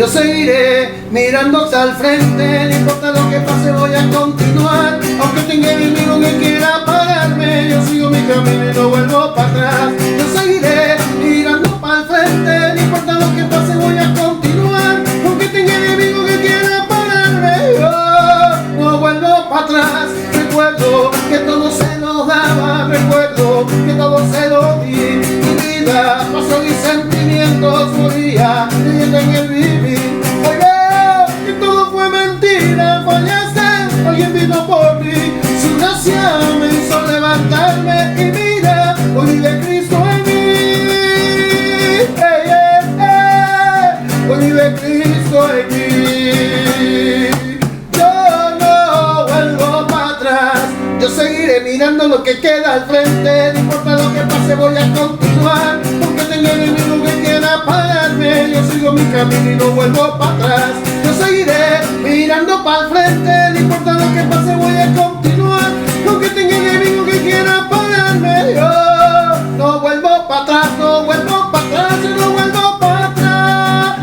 yo seguiré mirando hacia el frente, no importa lo que pase voy a continuar, aunque tenga enemigo que quiera pararme, yo sigo mi camino y no vuelvo para atrás. Yo seguiré mirando para el frente, no importa lo que pase voy a continuar, aunque tenga enemigo que quiera pararme, yo no vuelvo para atrás. Recuerdo que todo se lo daba, recuerdo que todo se lo di, mi vida pasó y sentimientos moría, creyendo en el vivir. Hoy veo que todo fue mentira, fallaste, alguien vino por mí, su gracia me hizo levantarme y mira, hoy vive Cristo en mí, hoy vive Cristo en mí. Yo seguiré mirando lo que queda al frente, no importa lo que pase voy a continuar, porque tengo enemigo que quiera pararme, yo sigo mi camino y no vuelvo para atrás. Yo seguiré mirando para el frente, no importa lo que pase voy a continuar, porque tengo enemigo que quiera pararme, yo no vuelvo para atrás, no vuelvo para atrás, yo no vuelvo para atrás,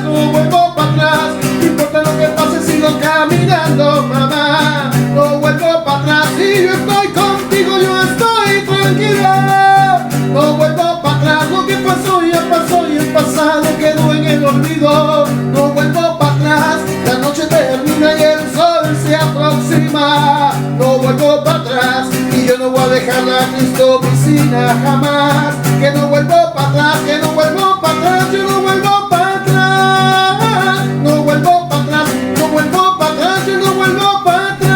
no vuelvo para atrás, no importa lo que pase sigo caminando, mamá, no vuelvo para atrás, si yo estoy contigo, yo estoy tranquila. No vuelvo para atrás, lo que pasó ya pasó y el pasado quedó en el olvido. No vuelvo para atrás, la noche termina y el sol se aproxima. No vuelvo para atrás y yo no voy a dejar la Cristo piscina jamás. Que no vuelvo para atrás, que no vuelvo para atrás, yo no vuelvo para atrás. No vuelvo para atrás, no vuelvo para atrás, yo no vuelvo para atrás.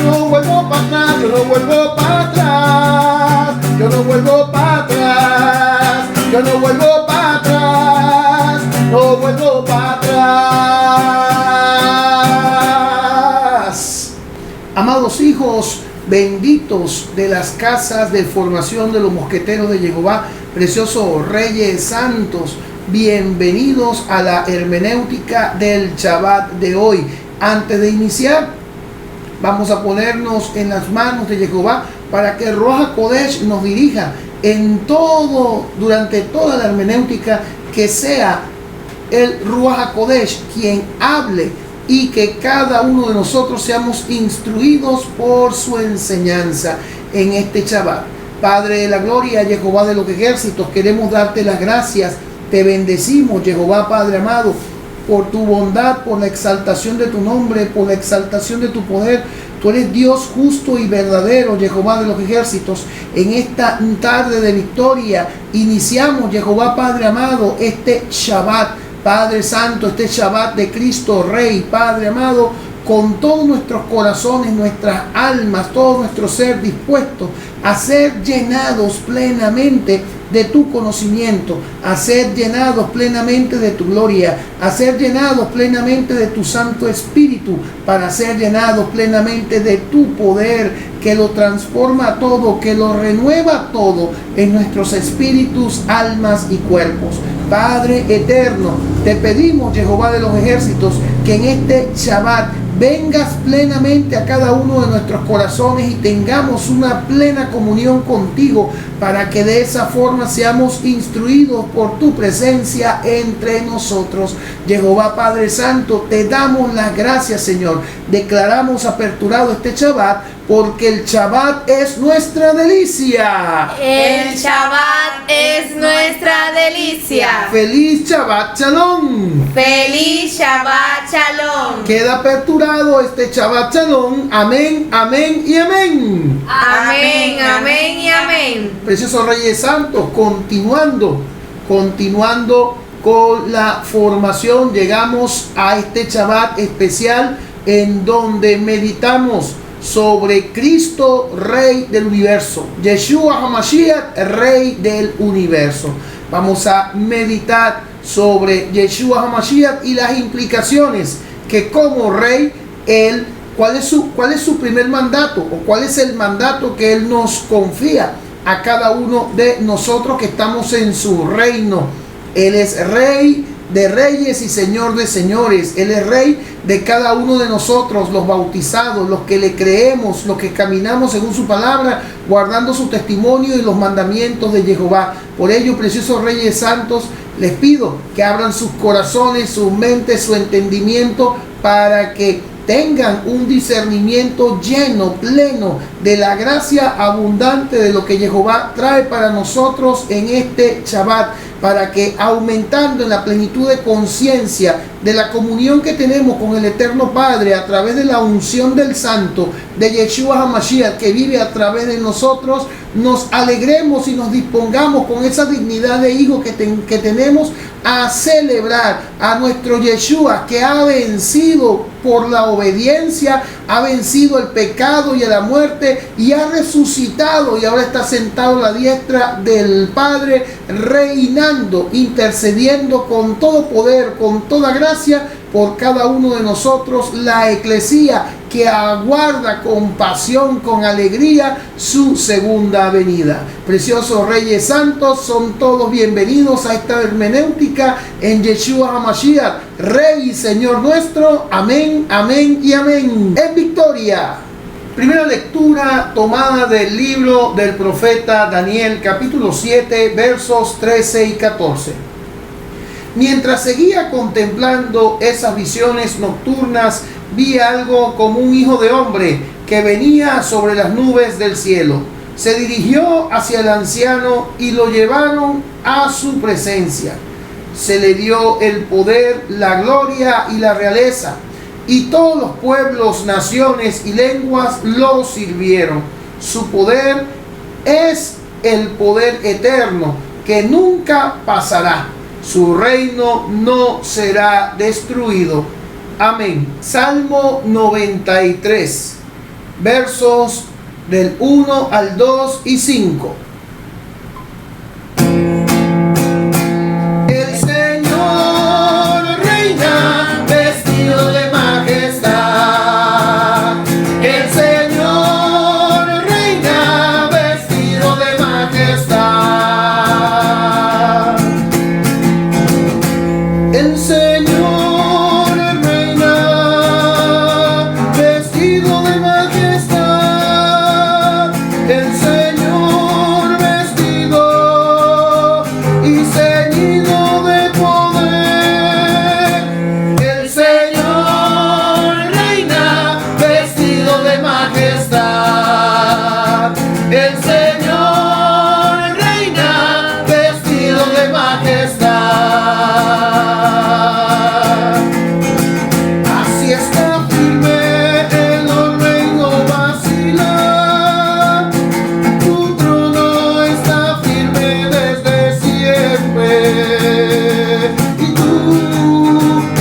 Yo no vuelvo para atrás, yo no vuelvo para atrás, yo no vuelvo para atrás, no vuelvo para atrás. Amados hijos benditos de las casas de formación de los mosqueteros de Jehová, preciosos reyes santos, bienvenidos a la hermenéutica del Shabbat de hoy. Antes de iniciar, vamos a ponernos en las manos de Jehová para que el Ruach HaKodesh nos dirija en todo, durante toda la hermenéutica, que sea el Ruach HaKodesh quien hable y que cada uno de nosotros seamos instruidos por su enseñanza en este Shabbat. Padre de la gloria, Jehová de los ejércitos, queremos darte las gracias, te bendecimos, Jehová Padre amado, por tu bondad, por la exaltación de tu nombre, por la exaltación de tu poder. Tú eres Dios justo y verdadero, Jehová de los ejércitos. En esta tarde de victoria iniciamos, Jehová Padre amado, este Shabbat, Padre Santo, este Shabbat de Cristo Rey, Padre amado, con todos nuestros corazones, nuestras almas, todo nuestro ser dispuesto a ser llenados plenamente de tu conocimiento, a ser llenados plenamente de tu gloria, a ser llenados plenamente de tu Santo Espíritu, para ser llenados plenamente de tu poder, que lo transforma todo, que lo renueva todo en nuestros espíritus, almas y cuerpos. Padre eterno, te pedimos, Jehová de los ejércitos, que en este Shabbat vengas plenamente a cada uno de nuestros corazones y tengamos una plena comunión contigo, para que de esa forma seamos instruidos por tu presencia entre nosotros. Jehová Padre Santo, te damos las gracias, Señor. Declaramos aperturado este Shabbat, porque el Shabbat es nuestra delicia. El Shabbat es nuestra delicia. Feliz Shabbat Shalom. Feliz Shabbat Shalom. Queda aperturado este Shabbat Shalom. Amén, amén y amén. Amén, amén y amén. Preciosos Reyes Santos, continuando con la formación, llegamos a este Shabbat especial en donde meditamos sobre Cristo, Rey del universo, Yeshua HaMashiach, Rey del universo. Vamos a meditar sobre Yeshua HaMashiach y las implicaciones que como Rey, Él, ¿cuál es su primer mandato? ¿O cuál es el mandato que Él nos confía a cada uno de nosotros que estamos en su reino? Él es Rey de reyes y Señor de señores. Él es Rey de cada uno de nosotros, los bautizados, los que le creemos, los que caminamos según su palabra, guardando su testimonio y los mandamientos de Jehová. Por ello, preciosos Reyes Santos, Les pido que abran sus corazones, sus mentes, su entendimiento para que tengan un discernimiento lleno, pleno de la gracia abundante de lo que Jehová trae para nosotros en este Shabbat, para que aumentando en la plenitud de conciencia de la comunión que tenemos con el Eterno Padre a través de la unción del Santo, de Yeshua HaMashiach que vive a través de nosotros, nos alegremos y nos dispongamos con esa dignidad de hijo que tenemos a celebrar a nuestro Yeshua, que ha vencido por la obediencia, ha vencido el pecado y a la muerte y ha resucitado y ahora está sentado a la diestra del Padre, reinando, intercediendo con todo poder, con toda gracia por cada uno de nosotros, la eclesía que aguarda con pasión, con alegría su segunda venida. Preciosos Reyes Santos, son todos bienvenidos a esta hermenéutica en Yeshua HaMashiach, Rey y Señor nuestro. Amén, amén y amén. En victoria. Primera lectura tomada del libro del profeta Daniel, capítulo 7, versos 13 y 14. Mientras seguía contemplando esas visiones nocturnas, vi algo como un hijo de hombre que venía sobre las nubes del cielo. Se dirigió hacia el anciano y lo llevaron a su presencia. Se le dio el poder, la gloria y la realeza, y todos los pueblos, naciones y lenguas lo sirvieron. Su poder es el poder eterno que nunca pasará. Su reino no será destruido. Amén. Salmo 93, versos del 1 al 2 y 5. El Señor reina vestido de majestad. El Señor reina vestido de majestad. El Señor reina vestido de majestad. El Señor vestido y ceñido de poder. El Señor reina vestido de majestad. El Señor reina vestido de majestad. Así está firme, el hombre no vacila. Tu trono está firme desde siempre. Y tú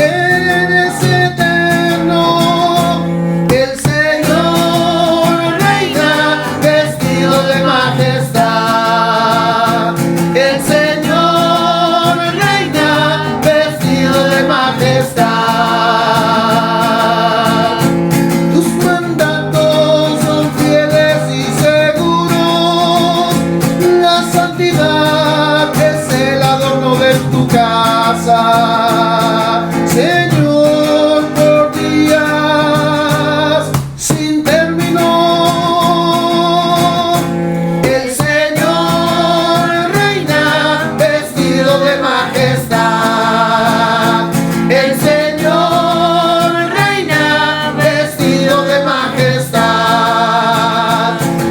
eres eterno. El Señor reina vestido de majestad. El Señor reina vestido de majestad. Tus mandatos son fieles y seguros. La santidad es el adorno de tu casa, Señor, por días sin término. El Señor reina vestido de majestad. El Señor reina vestido de majestad.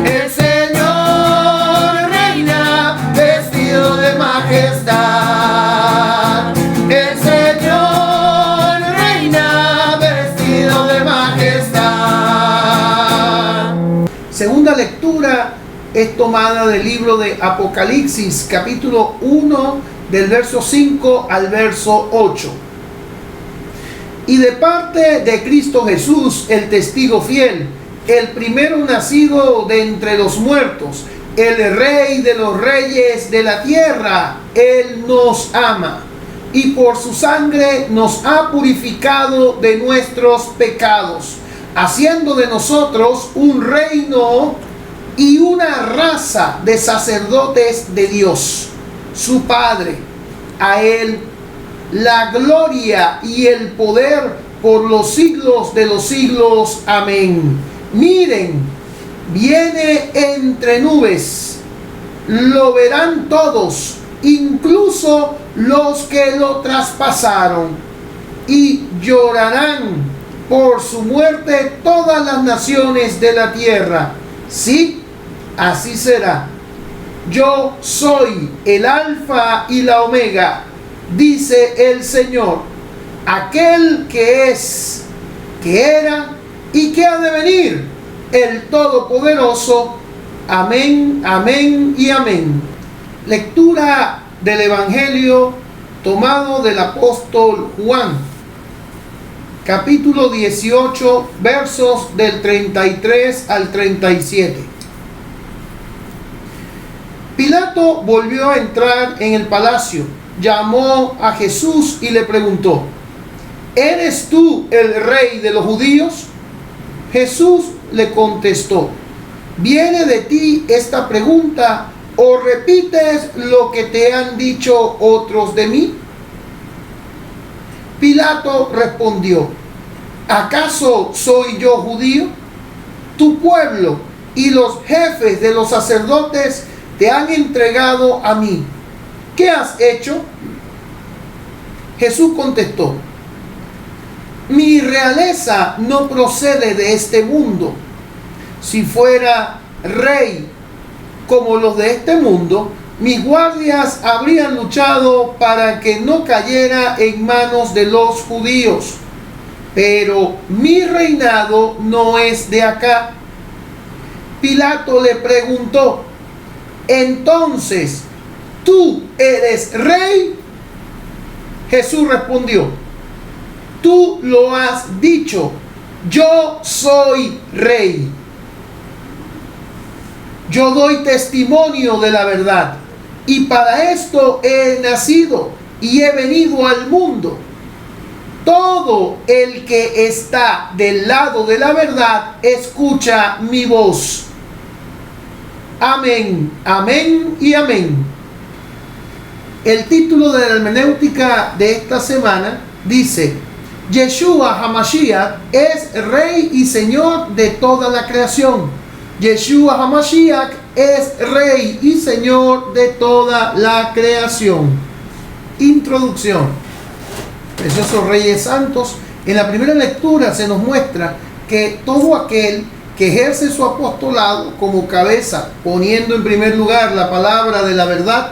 El Señor reina vestido de majestad. El Señor reina vestido de majestad. Segunda lectura es tomada del libro de Apocalipsis, capítulo 1, del verso 5 al verso 8. Y de parte de Cristo Jesús, el testigo fiel, el primero nacido de entre los muertos, el Rey de los reyes de la tierra, Él nos ama y por su sangre nos ha purificado de nuestros pecados, haciendo de nosotros un reino y una raza de sacerdotes de Dios, su Padre. A Él la gloria y el poder por los siglos de los siglos. Amén. Miren, viene entre nubes, lo verán todos, incluso los que lo traspasaron, y llorarán por su muerte todas las naciones de la tierra. Sí, así será. Yo soy el Alfa y la Omega, dice el Señor, aquel que es, que era y que ha de venir, el Todopoderoso. Amén, amén y amén. Lectura del Evangelio tomado del apóstol Juan, capítulo 18, versos del 33 al 37. Pilato volvió a entrar en el palacio, llamó a Jesús y le preguntó: ¿eres tú el rey de los judíos? Jesús le contestó: ¿viene de ti esta pregunta o repites lo que te han dicho otros de mí? Pilato respondió: ¿acaso soy yo judío? Tu pueblo y los jefes de los sacerdotes te han entregado a mí. ¿Qué has hecho? Jesús contestó: mi realeza no procede de este mundo. Si fuera rey como los de este mundo, mis guardias habrían luchado para que no cayera en manos de los judíos. Pero mi reinado no es de acá. Pilato le preguntó: entonces, ¿tú eres rey? Jesús respondió: tú lo has dicho, yo soy rey. Yo doy testimonio de la verdad, y para esto he nacido y he venido al mundo. Todo el que está del lado de la verdad escucha mi voz. Amén, amén y amén. El título de la hermenéutica de esta semana dice: Yeshua HaMashiach es Rey y Señor de toda la creación. Yeshua HaMashiach es Rey y Señor de toda la creación. Introducción. Preciosos Reyes Santos, en la primera lectura se nos muestra que todo aquel que ejerce su apostolado como cabeza, poniendo en primer lugar la palabra de la verdad,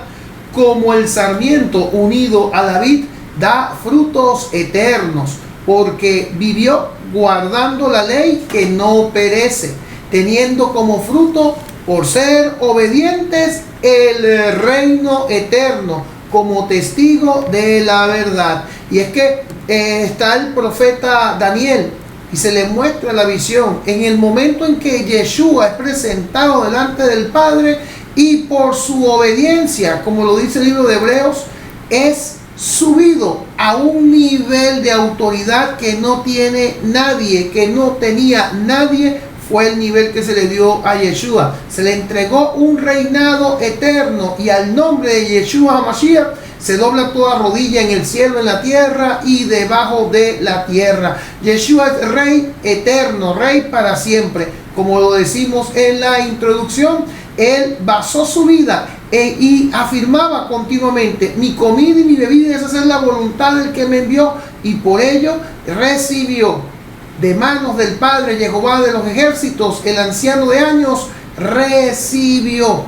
como el sarmiento unido a la vid, da frutos eternos, porque vivió guardando la ley que no perece, teniendo como fruto, por ser obedientes, el reino eterno, como testigo de la verdad. Y es que está el profeta Daniel, y se le muestra la visión en el momento en que Yeshua es presentado delante del Padre, y por su obediencia, como lo dice el libro de Hebreos, es subido a un nivel de autoridad que no tiene nadie, que no tenía nadie. Fue el nivel que se le dio a Yeshua. Se le entregó un reinado eterno, y al nombre de Yeshua HaMashiach se dobla toda rodilla en el cielo, en la tierra y debajo de la tierra. Yeshua es Rey eterno, Rey para siempre. Como lo decimos en la introducción, Él basó su vida y afirmaba continuamente: mi comida y mi bebida es hacer la voluntad del que me envió, y por ello recibió de manos del Padre Jehová de los ejércitos, el anciano de años, recibió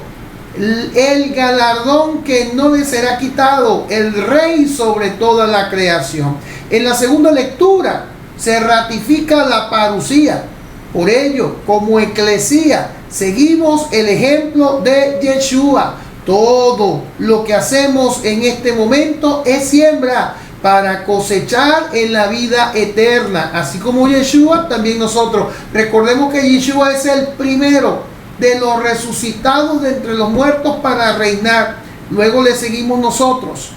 el galardón que no le será quitado, el Rey sobre toda la creación. En la segunda lectura se ratifica la parusía. Por ello, como eclesía, seguimos el ejemplo de Yeshua. Todo lo que hacemos en este momento es siembra para cosechar en la vida eterna, así como Yeshua, también nosotros. Recordemos que Yeshua es el primero de los resucitados de entre los muertos para reinar. Luego le seguimos nosotros,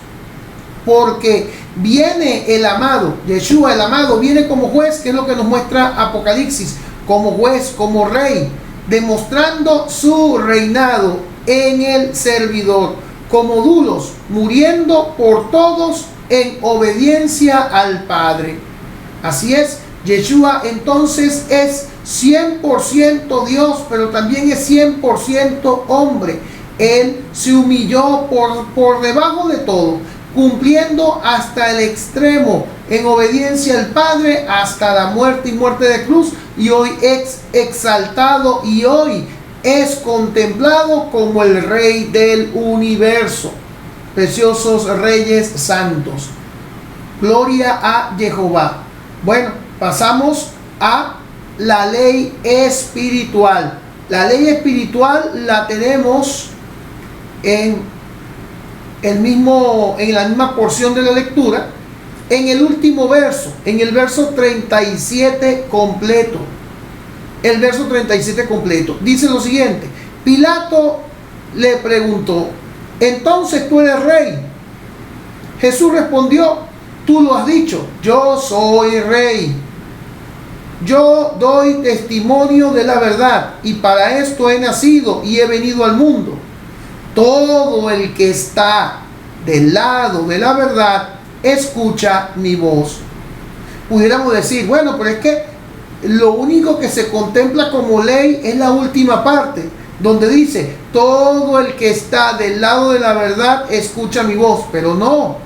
porque viene el amado, Yeshua el amado, viene como juez, que es lo que nos muestra Apocalipsis, como juez, como rey, demostrando su reinado en el servidor, como dulos, muriendo por todos en obediencia al Padre. Así es, Yeshua entonces es 100% Dios, pero también es 100% hombre. Él se humilló por debajo de todo, cumpliendo hasta el extremo, en obediencia al Padre, hasta la muerte y muerte de cruz, y hoy es exaltado y hoy es contemplado como el Rey del universo. Preciosos reyes santos, gloria a Jehová. Bueno, pasamos a la ley espiritual. La ley espiritual la tenemos en la misma porción de la lectura, en el último verso, en el verso 37 completo. El verso 37 completo dice lo siguiente: Pilato le preguntó, ¿entonces tú eres rey? Jesús respondió, tú lo has dicho, yo soy rey. Yo doy testimonio de la verdad, y para esto he nacido y he venido al mundo. Todo el que está del lado de la verdad, escucha mi voz. Pudiéramos decir, bueno, pero es que lo único que se contempla como ley es la última parte, donde dice, todo el que está del lado de la verdad, escucha mi voz. Pero no.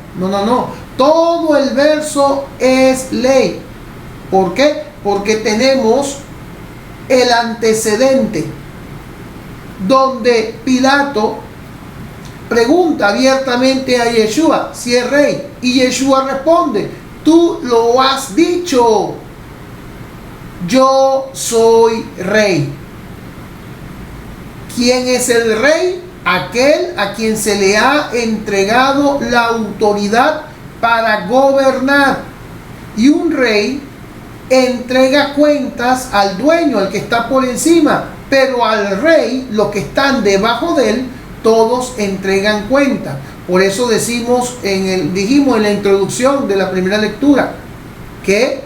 Todo el verso es ley. ¿Por qué? Porque tenemos el antecedente, donde Pilato pregunta abiertamente a Yeshua si es rey, y Yeshua responde, tú lo has dicho, yo soy rey. ¿Quién es el rey? Aquel a quien se le ha entregado la autoridad para gobernar. Y un rey entrega cuentas al dueño, al que está por encima, pero al rey, los que están debajo de él, todos entregan cuenta. Por eso dijimos en la introducción de la primera lectura que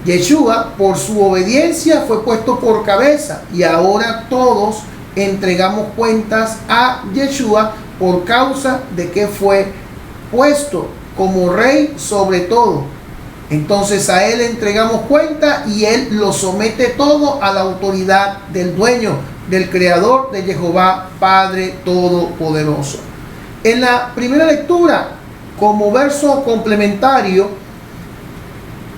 Yeshua, por su obediencia, fue puesto por cabeza, y ahora todos entregamos cuentas a Yeshua por causa de que fue puesto como rey sobre todo. Entonces a él entregamos cuenta y él lo somete todo a la autoridad del dueño, del creador, de Jehová Padre Todopoderoso. En la primera lectura, como verso complementario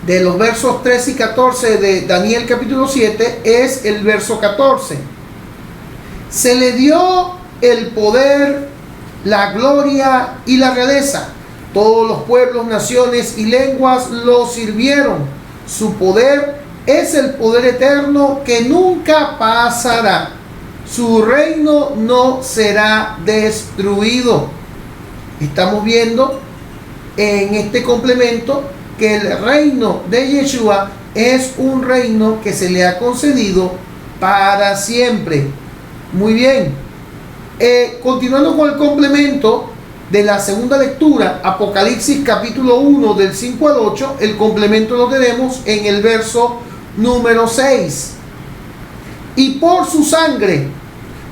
de los versos 13 y 14 de Daniel capítulo 7, es el verso 14. Se le dio el poder, la gloria y la realeza. Todos los pueblos, naciones y lenguas lo sirvieron. Su poder es el poder eterno que nunca pasará. Su reino no será destruido. Estamos viendo en este complemento que el reino de Yeshua es un reino que se le ha concedido para siempre. Muy bien. Continuando con el complemento de la segunda lectura, Apocalipsis capítulo 1 del 5 al 8, el complemento lo tenemos en el verso número 6. Y por su sangre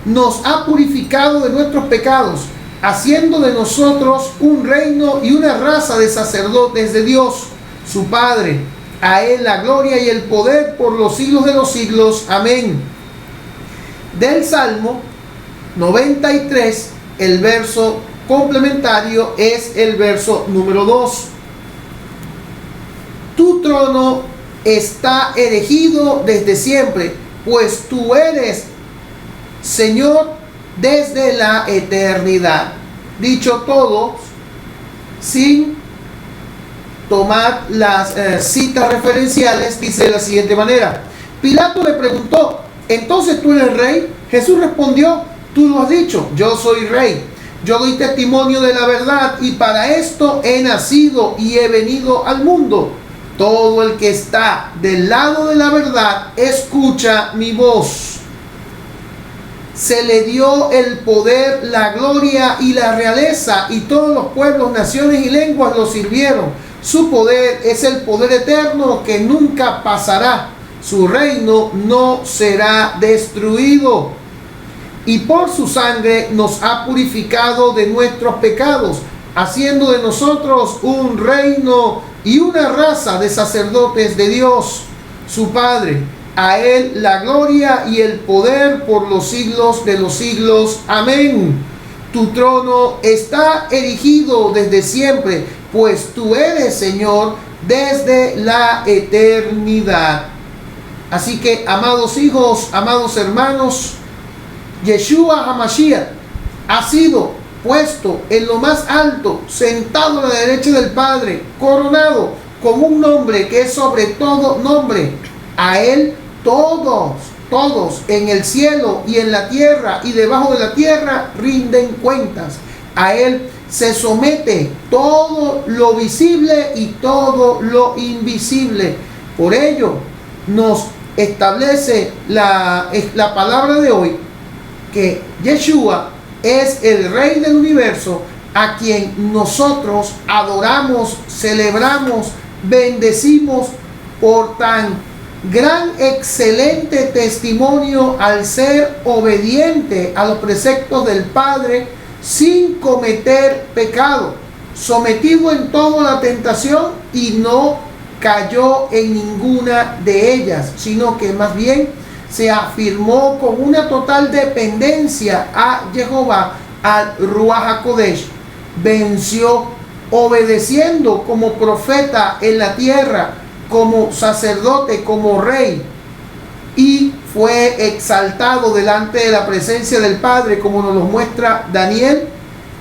nos ha purificado de nuestros pecados, haciendo de nosotros un reino y una raza de sacerdotes de Dios, su Padre. A Él la gloria y el poder por los siglos de los siglos. Amén. Del Salmo 93, el verso complementario es el verso número 2. Tu trono está erigido desde siempre, pues tú eres Señor desde la eternidad. Dicho todo, sin tomar las citas referenciales, dice de la siguiente manera: Pilato le preguntó, ¿entonces tú eres rey? Jesús respondió, tú lo has dicho, yo soy rey. Yo doy testimonio de la verdad, y para esto he nacido y he venido al mundo. Todo el que está del lado de la verdad, escucha mi voz. Se le dio el poder, la gloria y la realeza, y todos los pueblos, naciones y lenguas lo sirvieron. Su poder es el poder eterno que nunca pasará. Su reino no será destruido. Y por su sangre nos ha purificado de nuestros pecados, haciendo de nosotros un reino y una raza de sacerdotes de Dios, su Padre. A Él la gloria y el poder por los siglos de los siglos. Amén. Tu trono está erigido desde siempre, pues tú eres Señor desde la eternidad. Así que, amados hijos, amados hermanos, Yeshua HaMashiach ha sido puesto en lo más alto, sentado a la derecha del Padre, coronado con un nombre que es sobre todo nombre. A Él todos en el cielo y en la tierra y debajo de la tierra rinden cuentas. A Él se somete todo lo visible y todo lo invisible. Por ello nos establece la palabra de hoy que Yeshua es el Rey del universo, a quien nosotros adoramos, celebramos, bendecimos por tan gran, excelente testimonio al ser obediente a los preceptos del Padre sin cometer pecado, sometido en toda la tentación y no cayó en ninguna de ellas, sino que más bien se afirmó con una total dependencia a Jehová, al Ruach HaKodesh. Venció obedeciendo como profeta en la tierra, como sacerdote, como rey, y fue exaltado delante de la presencia del Padre, como nos lo muestra Daniel.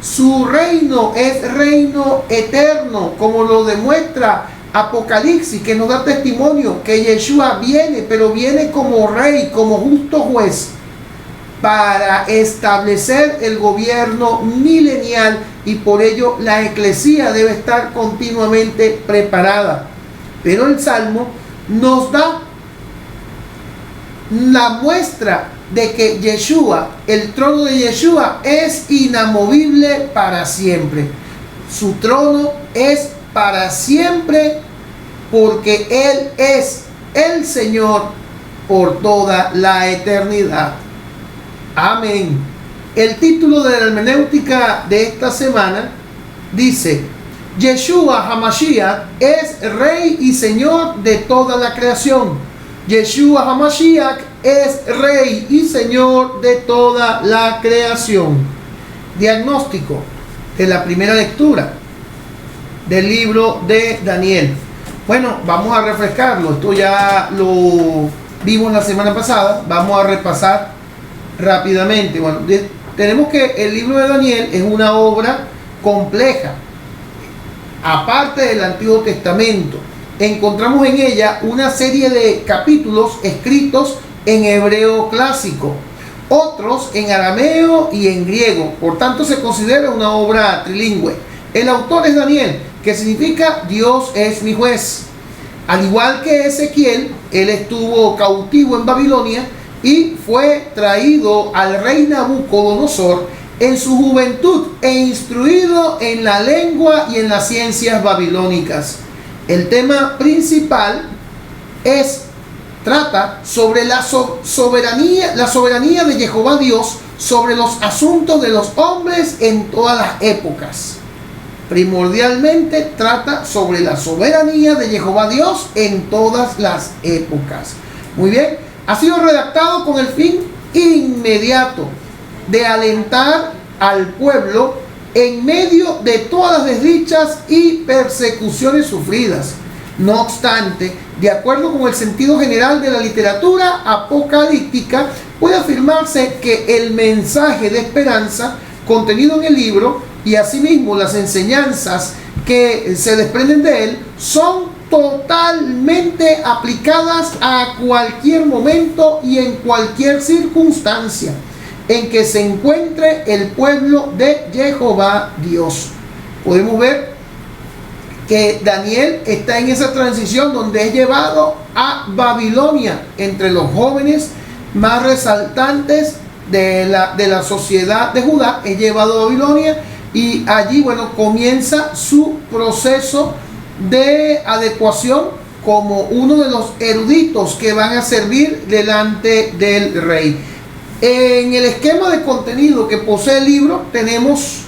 Su reino es reino eterno, como lo demuestra Apocalipsis, que nos da testimonio que Yeshua viene, pero viene como rey, como justo juez, para establecer el gobierno milenial, y por ello la eclesía debe estar continuamente preparada. Pero el Salmo nos da la muestra de que Yeshua, el trono de Yeshua, es inamovible para siempre. Su trono es para siempre, porque Él es el Señor por toda la eternidad. Amén. El título de la hermenéutica de esta semana dice: Yeshua HaMashiach es Rey y Señor de toda la creación. Yeshua HaMashiach es Rey y Señor de toda la creación. Diagnóstico de la primera lectura del libro de Daniel. Bueno, vamos a refrescarlo. Esto ya lo vimos la semana pasada. Vamos a repasar rápidamente. Bueno, tenemos que el libro de Daniel es una obra compleja. Aparte del Antiguo Testamento, encontramos en ella una serie de capítulos escritos en hebreo clásico, otros en arameo y en griego. Por tanto, se considera una obra trilingüe. El autor es Daniel, que significa Dios es mi juez. Al igual que Ezequiel, él estuvo cautivo en Babilonia y fue traído al rey Nabucodonosor en su juventud e instruido en la lengua y en las ciencias babilónicas. El tema principal trata sobre la soberanía de Jehová Dios sobre los asuntos de los hombres en todas las épocas. Primordialmente trata sobre la soberanía de Jehová Dios en todas las épocas. Muy bien, ha sido redactado con el fin inmediato de alentar al pueblo en medio de todas las desdichas y persecuciones sufridas. No obstante, de acuerdo con el sentido general de la literatura apocalíptica, puede afirmarse que el mensaje de esperanza contenido en el libro y asimismo las enseñanzas que se desprenden de él son totalmente aplicadas a cualquier momento y en cualquier circunstancia en que se encuentre el pueblo de Jehová Dios. Podemos ver que Daniel está en esa transición donde es llevado a Babilonia entre los jóvenes más resaltantes de la sociedad de Judá. Es llevado a Babilonia y allí, bueno, comienza su proceso de adecuación como uno de los eruditos que van a servir delante del rey. En el esquema de contenido que posee el libro tenemos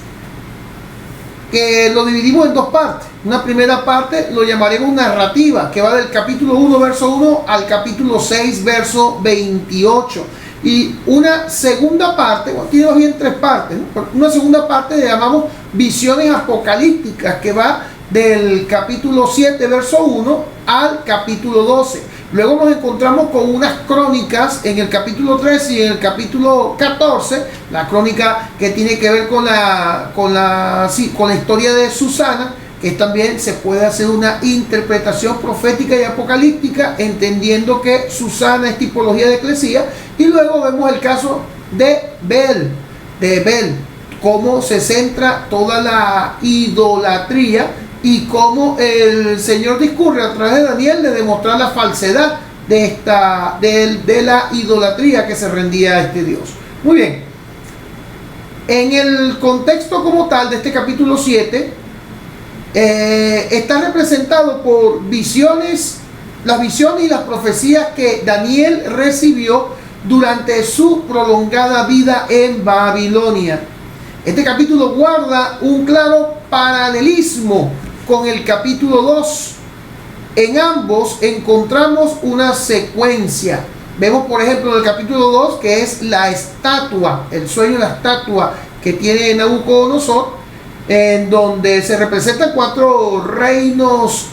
que lo dividimos en dos partes. Una primera parte lo llamaremos narrativa, que va del capítulo 1 verso 1 al capítulo 6 verso 28. y una segunda parte, bueno, tiene más bien tres partes, ¿no? Una segunda parte le llamamos visiones apocalípticas, que va del capítulo 7, verso 1 al capítulo 12. Luego nos encontramos con unas crónicas en el capítulo 13 y en el capítulo 14, la crónica que tiene que ver con la historia de Susana, que también se puede hacer una interpretación profética y apocalíptica, entendiendo que Susana es tipología de eclesía. Y luego vemos el caso de Bel, cómo se centra toda la idolatría y cómo el Señor discurre a través de Daniel de demostrar la falsedad de la idolatría que se rendía a este Dios. Muy bien, en el contexto como tal de este capítulo 7, está representado por visiones, las visiones y las profecías que Daniel recibió durante su prolongada vida en Babilonia. Este capítulo guarda un claro paralelismo con el capítulo 2. En ambos encontramos una secuencia. Vemos, por ejemplo, en el capítulo 2, que es la estatua, el sueño de la estatua que tiene Nabucodonosor, en donde se representan 4 reinos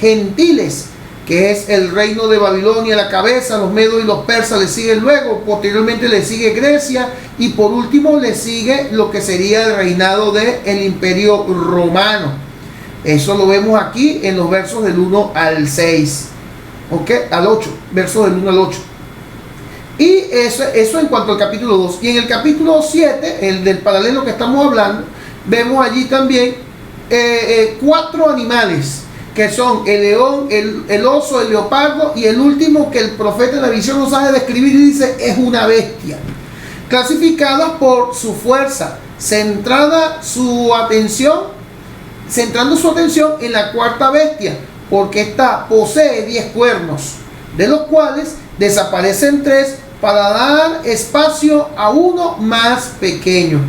gentiles, que es el reino de Babilonia, la cabeza, los medos y los persas le siguen luego, posteriormente le sigue Grecia y por último le sigue lo que sería el reinado del Imperio Romano. Eso lo vemos aquí en los versos del 1 al 6, ¿ok? Al 8, versos del 1 al 8. Y eso en cuanto al capítulo 2. Y en el capítulo 7, el del paralelo que estamos hablando, vemos allí también 4 animales, que son el león, el oso, el leopardo y el último que el profeta en la visión nos sabe describir y dice es una bestia, clasificadas por su fuerza, centrando su atención en la cuarta bestia, porque esta posee 10 cuernos, de los cuales desaparecen 3 para dar espacio a uno más pequeño.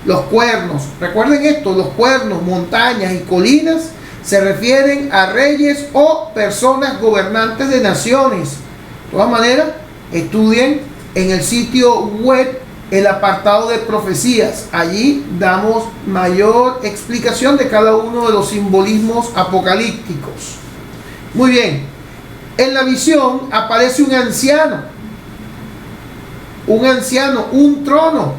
Los cuernos, recuerden esto, los cuernos, montañas y colinas se refieren a reyes o personas gobernantes de naciones. De todas maneras, estudien en el sitio web el apartado de profecías. Allí damos mayor explicación de cada uno de los simbolismos apocalípticos. Muy bien, en la visión aparece un anciano, un trono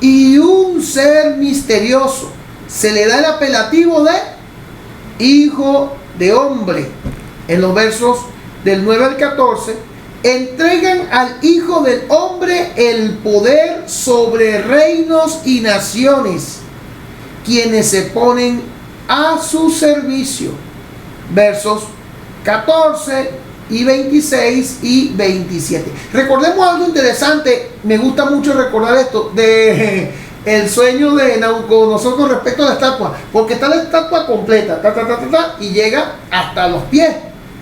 y un ser misterioso. Se le da el apelativo de Hijo de Hombre. En los versos del 9 al 14, entregan al Hijo del Hombre el poder sobre reinos y naciones, quienes se ponen a su servicio. Versos 14 y 26 y 27. Recordemos algo interesante, me gusta mucho recordar esto, de el sueño de Nabucodonosor con respecto a la estatua, porque está la estatua completa, y llega hasta los pies,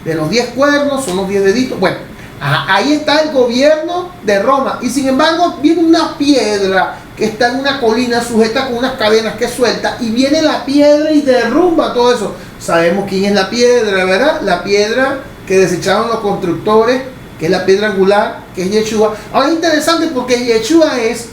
de los 10 cuernos, son los 10 deditos, bueno, ahí está el gobierno de Roma, y sin embargo viene una piedra que está en una colina sujeta con unas cadenas que suelta, y viene la piedra y derrumba todo eso. Sabemos quién es la piedra, ¿verdad? La piedra que desecharon los constructores, que es la piedra angular, que es Yeshua. Ahora es interesante porque Yeshua es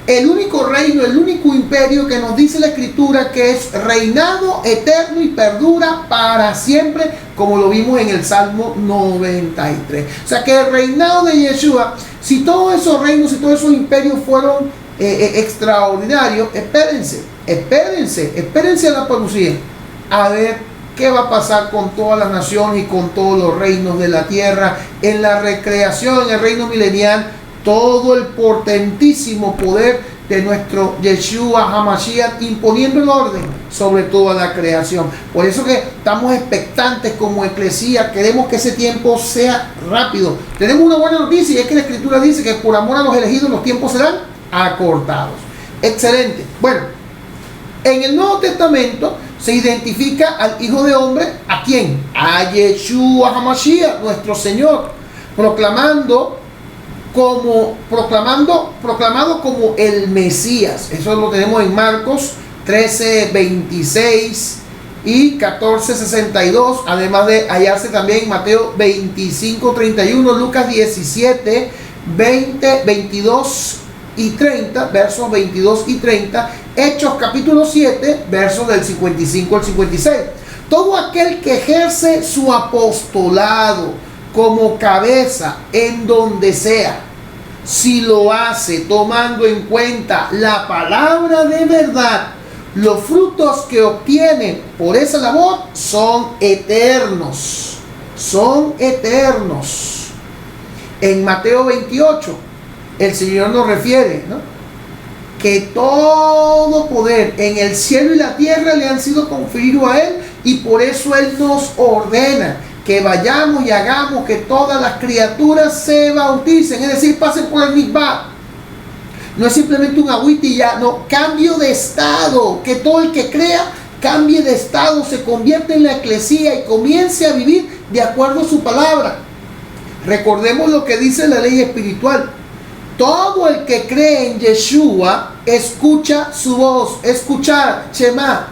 el único reino, el único imperio que nos dice la escritura que es reinado eterno y perdura para siempre, como lo vimos en el Salmo 93. O sea que el reinado de Yeshua, si todos esos reinos y todos esos imperios fueron extraordinarios, espérense a la parucía, a ver qué va a pasar con todas las naciones y con todos los reinos de la tierra en la recreación, en el reino milenial. Todo el portentísimo poder de nuestro Yeshua HaMashiach imponiendo el orden sobre toda la creación. Por eso que estamos expectantes como eclesía, queremos que ese tiempo sea rápido. Tenemos una buena noticia y es que la escritura dice que por amor a los elegidos los tiempos serán acortados. Excelente. Bueno, en el Nuevo Testamento se identifica al Hijo de Hombre, ¿a quién? A Yeshua HaMashiach, nuestro Señor, proclamado como el Mesías. Eso lo tenemos en Marcos 13:26 y 14:62, además de hallarse también en Mateo 25:31, Lucas 17, 22 y 30, versos 22 y 30, Hechos capítulo 7, versos del 55 al 56. Todo aquel que ejerce su apostolado como cabeza en donde sea, si lo hace tomando en cuenta la palabra de verdad, los frutos que obtiene por esa labor son eternos. Son eternos. En Mateo 28, el Señor nos refiere, ¿no?, que todo poder en el cielo y la tierra le han sido conferidos a Él, y por eso Él nos ordena que vayamos y hagamos que todas las criaturas se bauticen, es decir, pasen por el mikvah. No es simplemente un agüita y ya, no, cambio de estado, que todo el que crea cambie de estado, se convierte en la eclesía y comience a vivir de acuerdo a su palabra. Recordemos lo que dice la ley espiritual: todo el que cree en Yeshua escucha su voz. Escuchar, Shema,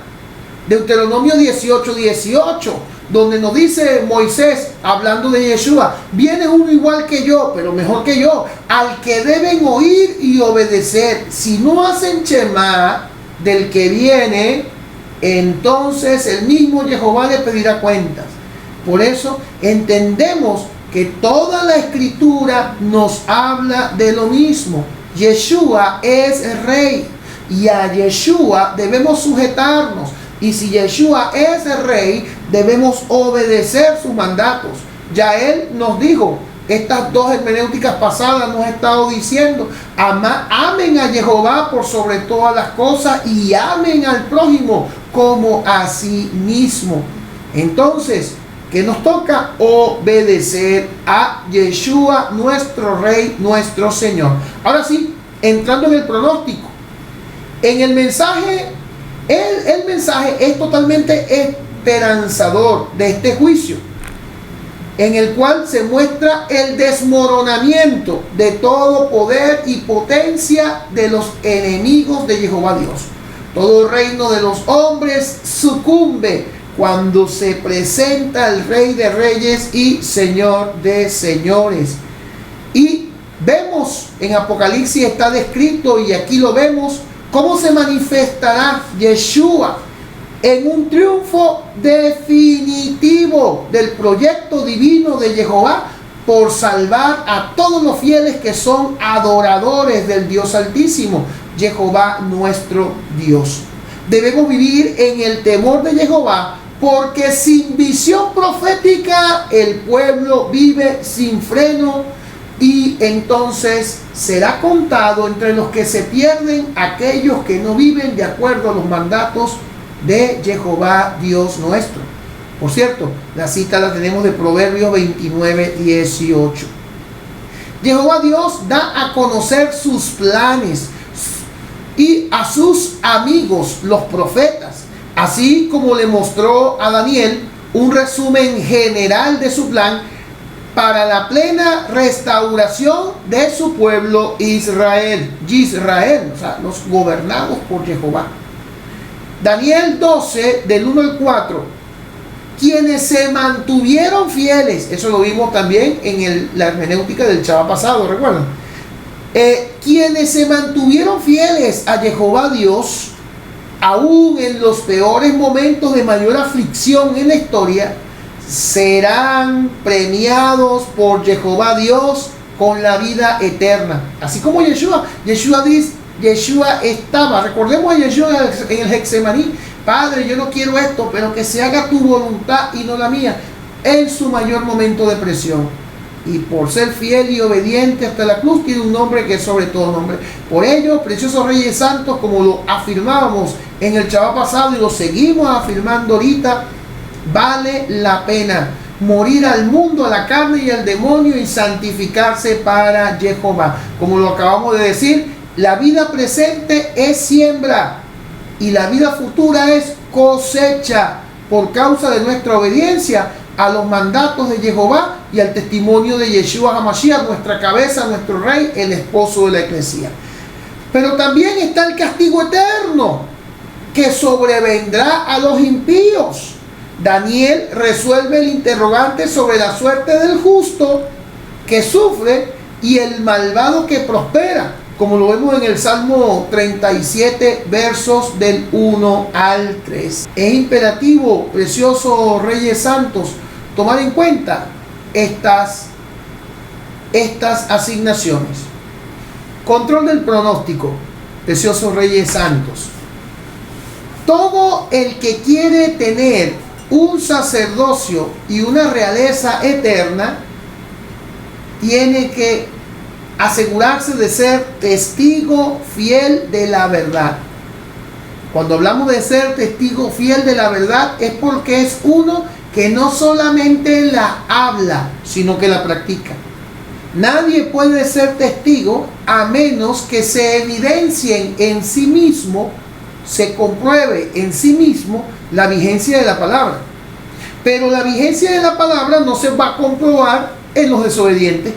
Deuteronomio 18:18, donde nos dice Moisés, hablando de Yeshua: viene uno igual que yo, pero mejor que yo, al que deben oír y obedecer. Si no hacen Shema del que viene, entonces el mismo Jehová le pedirá cuentas. Por eso entendemos que toda la escritura nos habla de lo mismo. Yeshua es rey y a Yeshua debemos sujetarnos. Y si Yeshua es el rey, debemos obedecer sus mandatos. Ya Él nos dijo, estas dos hermenéuticas pasadas nos ha estado diciendo: amen a Jehová por sobre todas las cosas y amen al prójimo como a sí mismo. Entonces, ¿qué nos toca? Obedecer a Yeshua, nuestro Rey, nuestro Señor. Ahora sí, entrando en el pronóstico. En el mensaje, el mensaje es totalmente esperanzador de este juicio, en el cual se muestra el desmoronamiento de todo poder y potencia de los enemigos de Jehová Dios. Todo reino de los hombres sucumbe cuando se presenta el Rey de Reyes y Señor de Señores. Y vemos en Apocalipsis, está descrito, y aquí lo vemos, cómo se manifestará Yeshua en un triunfo definitivo del proyecto divino de Jehová por salvar a todos los fieles que son adoradores del Dios Altísimo, Jehová nuestro Dios. Debemos vivir en el temor de Jehová, porque sin visión profética el pueblo vive sin freno, y entonces será contado entre los que se pierden aquellos que no viven de acuerdo a los mandatos de Jehová Dios nuestro. Por cierto, la cita la tenemos de Proverbios 29:18. Jehová Dios da a conocer sus planes y a sus amigos, los profetas, así como le mostró a Daniel un resumen general de su plan para la plena restauración de su pueblo Israel. Israel, o sea, los gobernados por Jehová. Daniel 12, del 1 al 4. Quienes se mantuvieron fieles, eso lo vimos también en la hermenéutica del Shabbat pasado, ¿recuerdan? Quienes se mantuvieron fieles a Jehová Dios, aún en los peores momentos de mayor aflicción en la historia, serán premiados por Jehová Dios con la vida eterna. Así como Yeshua dice, Yeshua estaba, recordemos a Yeshua en el Getsemaní: Padre, yo no quiero esto, pero que se haga tu voluntad y no la mía, en su mayor momento de presión. Y por ser fiel y obediente hasta la cruz, tiene un nombre que es sobre todo nombre. Por ello, preciosos Reyes Santos, como lo afirmábamos en el Shabbat pasado y lo seguimos afirmando ahorita, vale la pena morir al mundo, a la carne y al demonio, y santificarse para Jehová. Como lo acabamos de decir, la vida presente es siembra y la vida futura es cosecha, por causa de nuestra obediencia a los mandatos de Jehová y al testimonio de Yeshua HaMashiach, nuestra cabeza, nuestro rey, el esposo de la iglesia. Pero también está el castigo eterno que sobrevendrá a los impíos. Daniel resuelve el interrogante sobre la suerte del justo que sufre y el malvado que prospera, como lo vemos en el Salmo 37, versos del 1 al 3. Es imperativo, preciosos Reyes Santos, tomar en cuenta estas asignaciones. Control del pronóstico, preciosos Reyes Santos. Todo el que quiere tener un sacerdocio y una realeza eterna tiene que asegurarse de ser testigo fiel de la verdad. Cuando hablamos de ser testigo fiel de la verdad es porque es uno que no solamente la habla, sino que la practica. Nadie puede ser testigo a menos que se evidencien en sí mismo, se compruebe en sí mismo la vigencia de la palabra. Pero la vigencia de la palabra no se va a comprobar en los desobedientes.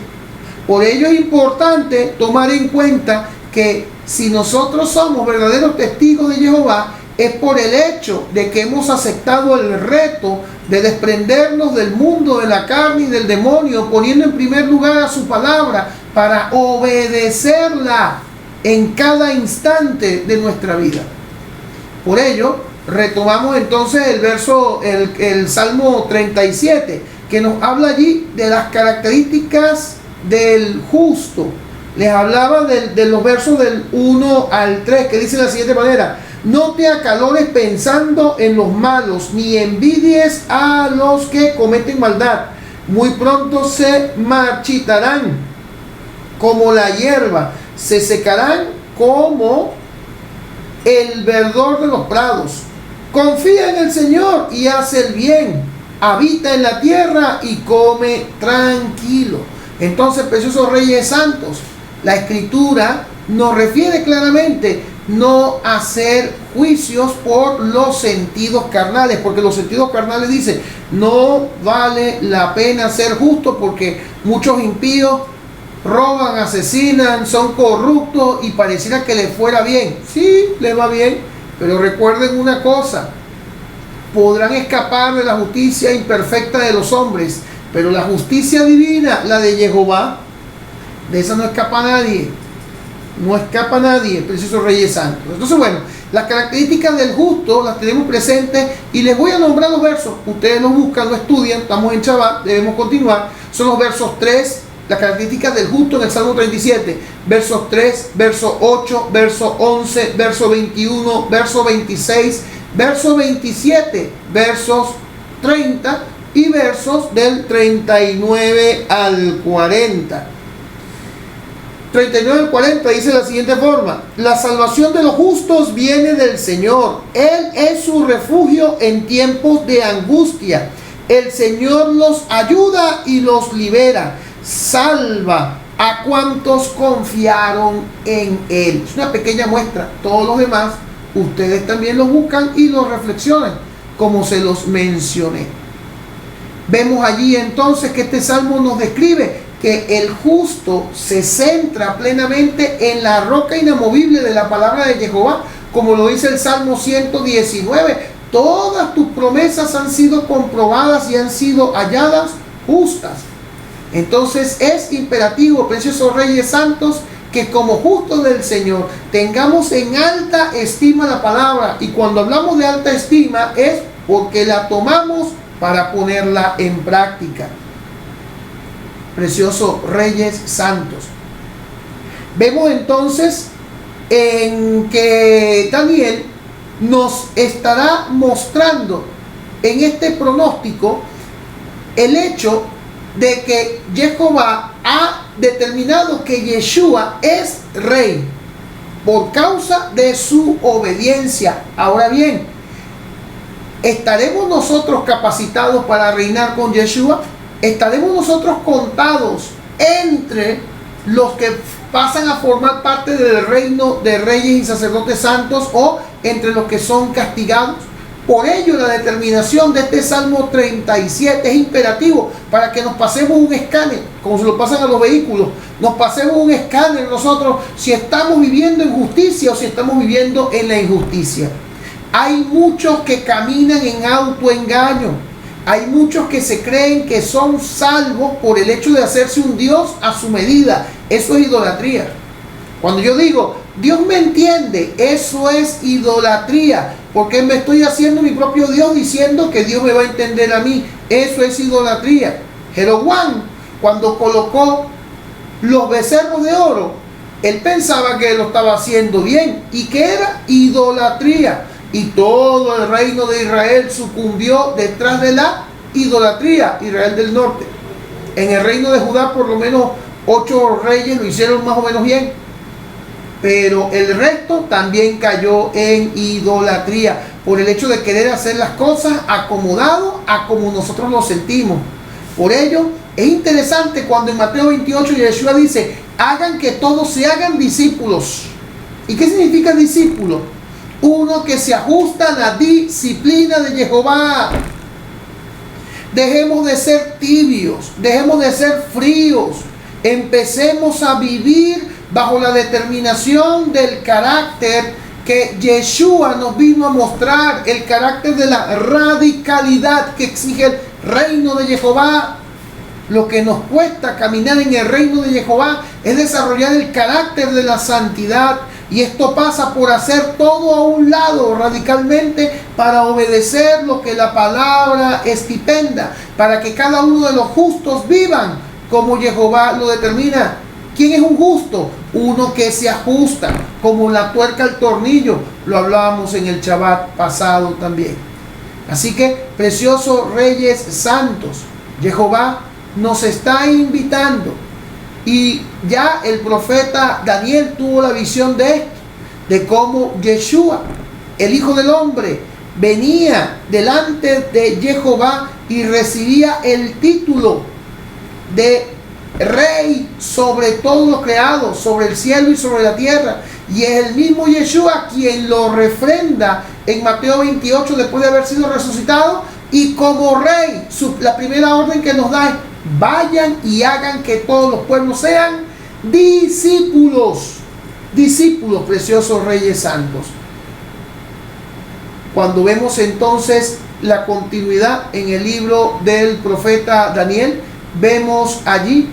Por ello es importante tomar en cuenta que si nosotros somos verdaderos testigos de Jehová, es por el hecho de que hemos aceptado el reto de desprendernos del mundo, de la carne y del demonio, poniendo en primer lugar a su palabra para obedecerla en cada instante de nuestra vida. Por ello, retomamos entonces el Salmo 37, que nos habla allí de las características del justo. Les hablaba de los versos del 1 al 3, que dice de la siguiente manera: no te acalores pensando en los malos, ni envidies a los que cometen maldad. Muy pronto se marchitarán como la hierba, se secarán como el verdor de los prados. Confía en el Señor y haz el bien. Habita en la tierra y come tranquilo. Entonces, preciosos Reyes Santos, la Escritura nos refiere claramente no hacer juicios por los sentidos carnales, porque los sentidos carnales dicen no vale la pena ser justo porque muchos impíos roban, asesinan, son corruptos y pareciera que les fuera bien. Sí, les va bien, pero recuerden una cosa: podrán escapar de la justicia imperfecta de los hombres, pero la justicia divina, la de Jehová, de esa no escapa nadie. No escapa nadie, preciosos Reyes Santos. Entonces, bueno, las características del justo las tenemos presentes y les voy a nombrar los versos. Ustedes los buscan, lo estudian, estamos en Shabbat, debemos continuar. Son los versos 3, las características del justo en el Salmo 37. Versos 3, verso 8, verso 11, verso 21, verso 26, verso 27, versos 30 y versos del 39 al 40. 39 al 40 dice de la siguiente forma: la salvación de los justos viene del Señor. Él es su refugio en tiempos de angustia. El Señor los ayuda y los libera. Salva a cuantos confiaron en Él. Es una pequeña muestra. Todos los demás, ustedes también los buscan y los reflexionan, como se los mencioné. Vemos allí entonces que este salmo nos describe que el justo se centra plenamente en la roca inamovible de la palabra de Jehová, como lo dice el Salmo 119. Todas tus promesas han sido comprobadas y han sido halladas justas. Entonces es imperativo, preciosos Reyes Santos, que como justos del Señor tengamos en alta estima la palabra. Y cuando hablamos de alta estima es porque la tomamos para ponerla en práctica. Preciosos Reyes Santos, vemos entonces en que Daniel nos estará mostrando en este pronóstico el hecho de que Jehová ha determinado que Yeshua es rey por causa de su obediencia. Ahora bien, ¿estaremos nosotros capacitados para reinar con Yeshua? ¿Estaremos nosotros contados entre los que pasan a formar parte del reino de reyes y sacerdotes santos o entre los que son castigados? Por ello, la determinación de este Salmo 37 es imperativo para que nos pasemos un escáner, como se lo pasan a los vehículos. Nos pasemos un escáner nosotros si estamos viviendo en justicia o si estamos viviendo en la injusticia. Hay muchos que caminan en autoengaño. Hay muchos que se creen que son salvos por el hecho de hacerse un Dios a su medida. Eso es idolatría. Cuando yo digo, Dios me entiende, eso es idolatría. Porque me estoy haciendo mi propio Dios diciendo que Dios me va a entender a mí. Eso es idolatría. Jeroboam, cuando colocó los becerros de oro, él pensaba que lo estaba haciendo bien. ¿Y qué era? Idolatría. Y todo el reino de Israel sucumbió detrás de la idolatría, Israel del norte. En el reino de Judá por lo menos 8 reyes lo hicieron más o menos bien, pero el resto también cayó en idolatría por el hecho de querer hacer las cosas acomodado a como nosotros lo sentimos. Por ello es interesante cuando en Mateo 28 Yeshua dice, hagan que todos se hagan discípulos. ¿Y qué significa discípulo? Uno que se ajusta a la disciplina de Jehová. Dejemos de ser tibios, dejemos de ser fríos. Empecemos a vivir bajo la determinación del carácter que Yeshua nos vino a mostrar, el carácter de la radicalidad que exige el reino de Jehová. Lo que nos cuesta caminar en el reino de Jehová es desarrollar el carácter de la santidad. Y esto pasa por hacer todo a un lado radicalmente para obedecer lo que la palabra estipenda, para que cada uno de los justos vivan como Jehová lo determina. ¿Quién es un justo? Uno que se ajusta como la tuerca al tornillo. Lo hablábamos en el Shabbat pasado también. Así que, preciosos reyes santos, Jehová nos está invitando. Y ya el profeta Daniel tuvo la visión de esto, de cómo Yeshua, el Hijo del Hombre, venía delante de Jehová y recibía el título de Rey sobre todo lo creado, sobre el cielo y sobre la tierra. Y es el mismo Yeshua quien lo refrenda en Mateo 28 después de haber sido resucitado. Y como Rey, la primera orden que nos da es: vayan y hagan que todos los pueblos sean discípulos. Discípulos, preciosos reyes santos. Cuando vemos entonces la continuidad en el libro del profeta Daniel, vemos allí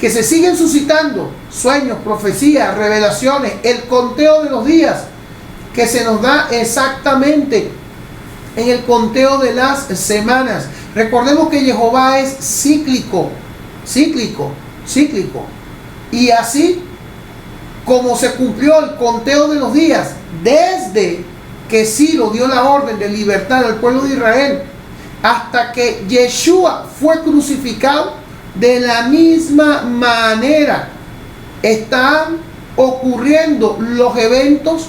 que se siguen suscitando sueños, profecías, revelaciones, el conteo de los días que se nos da exactamente en el conteo de las semanas. Recordemos que Jehová es cíclico. Y así como se cumplió el conteo de los días desde que Ciro dio la orden de libertar al pueblo de Israel hasta que Yeshua fue crucificado, de la misma manera están ocurriendo los eventos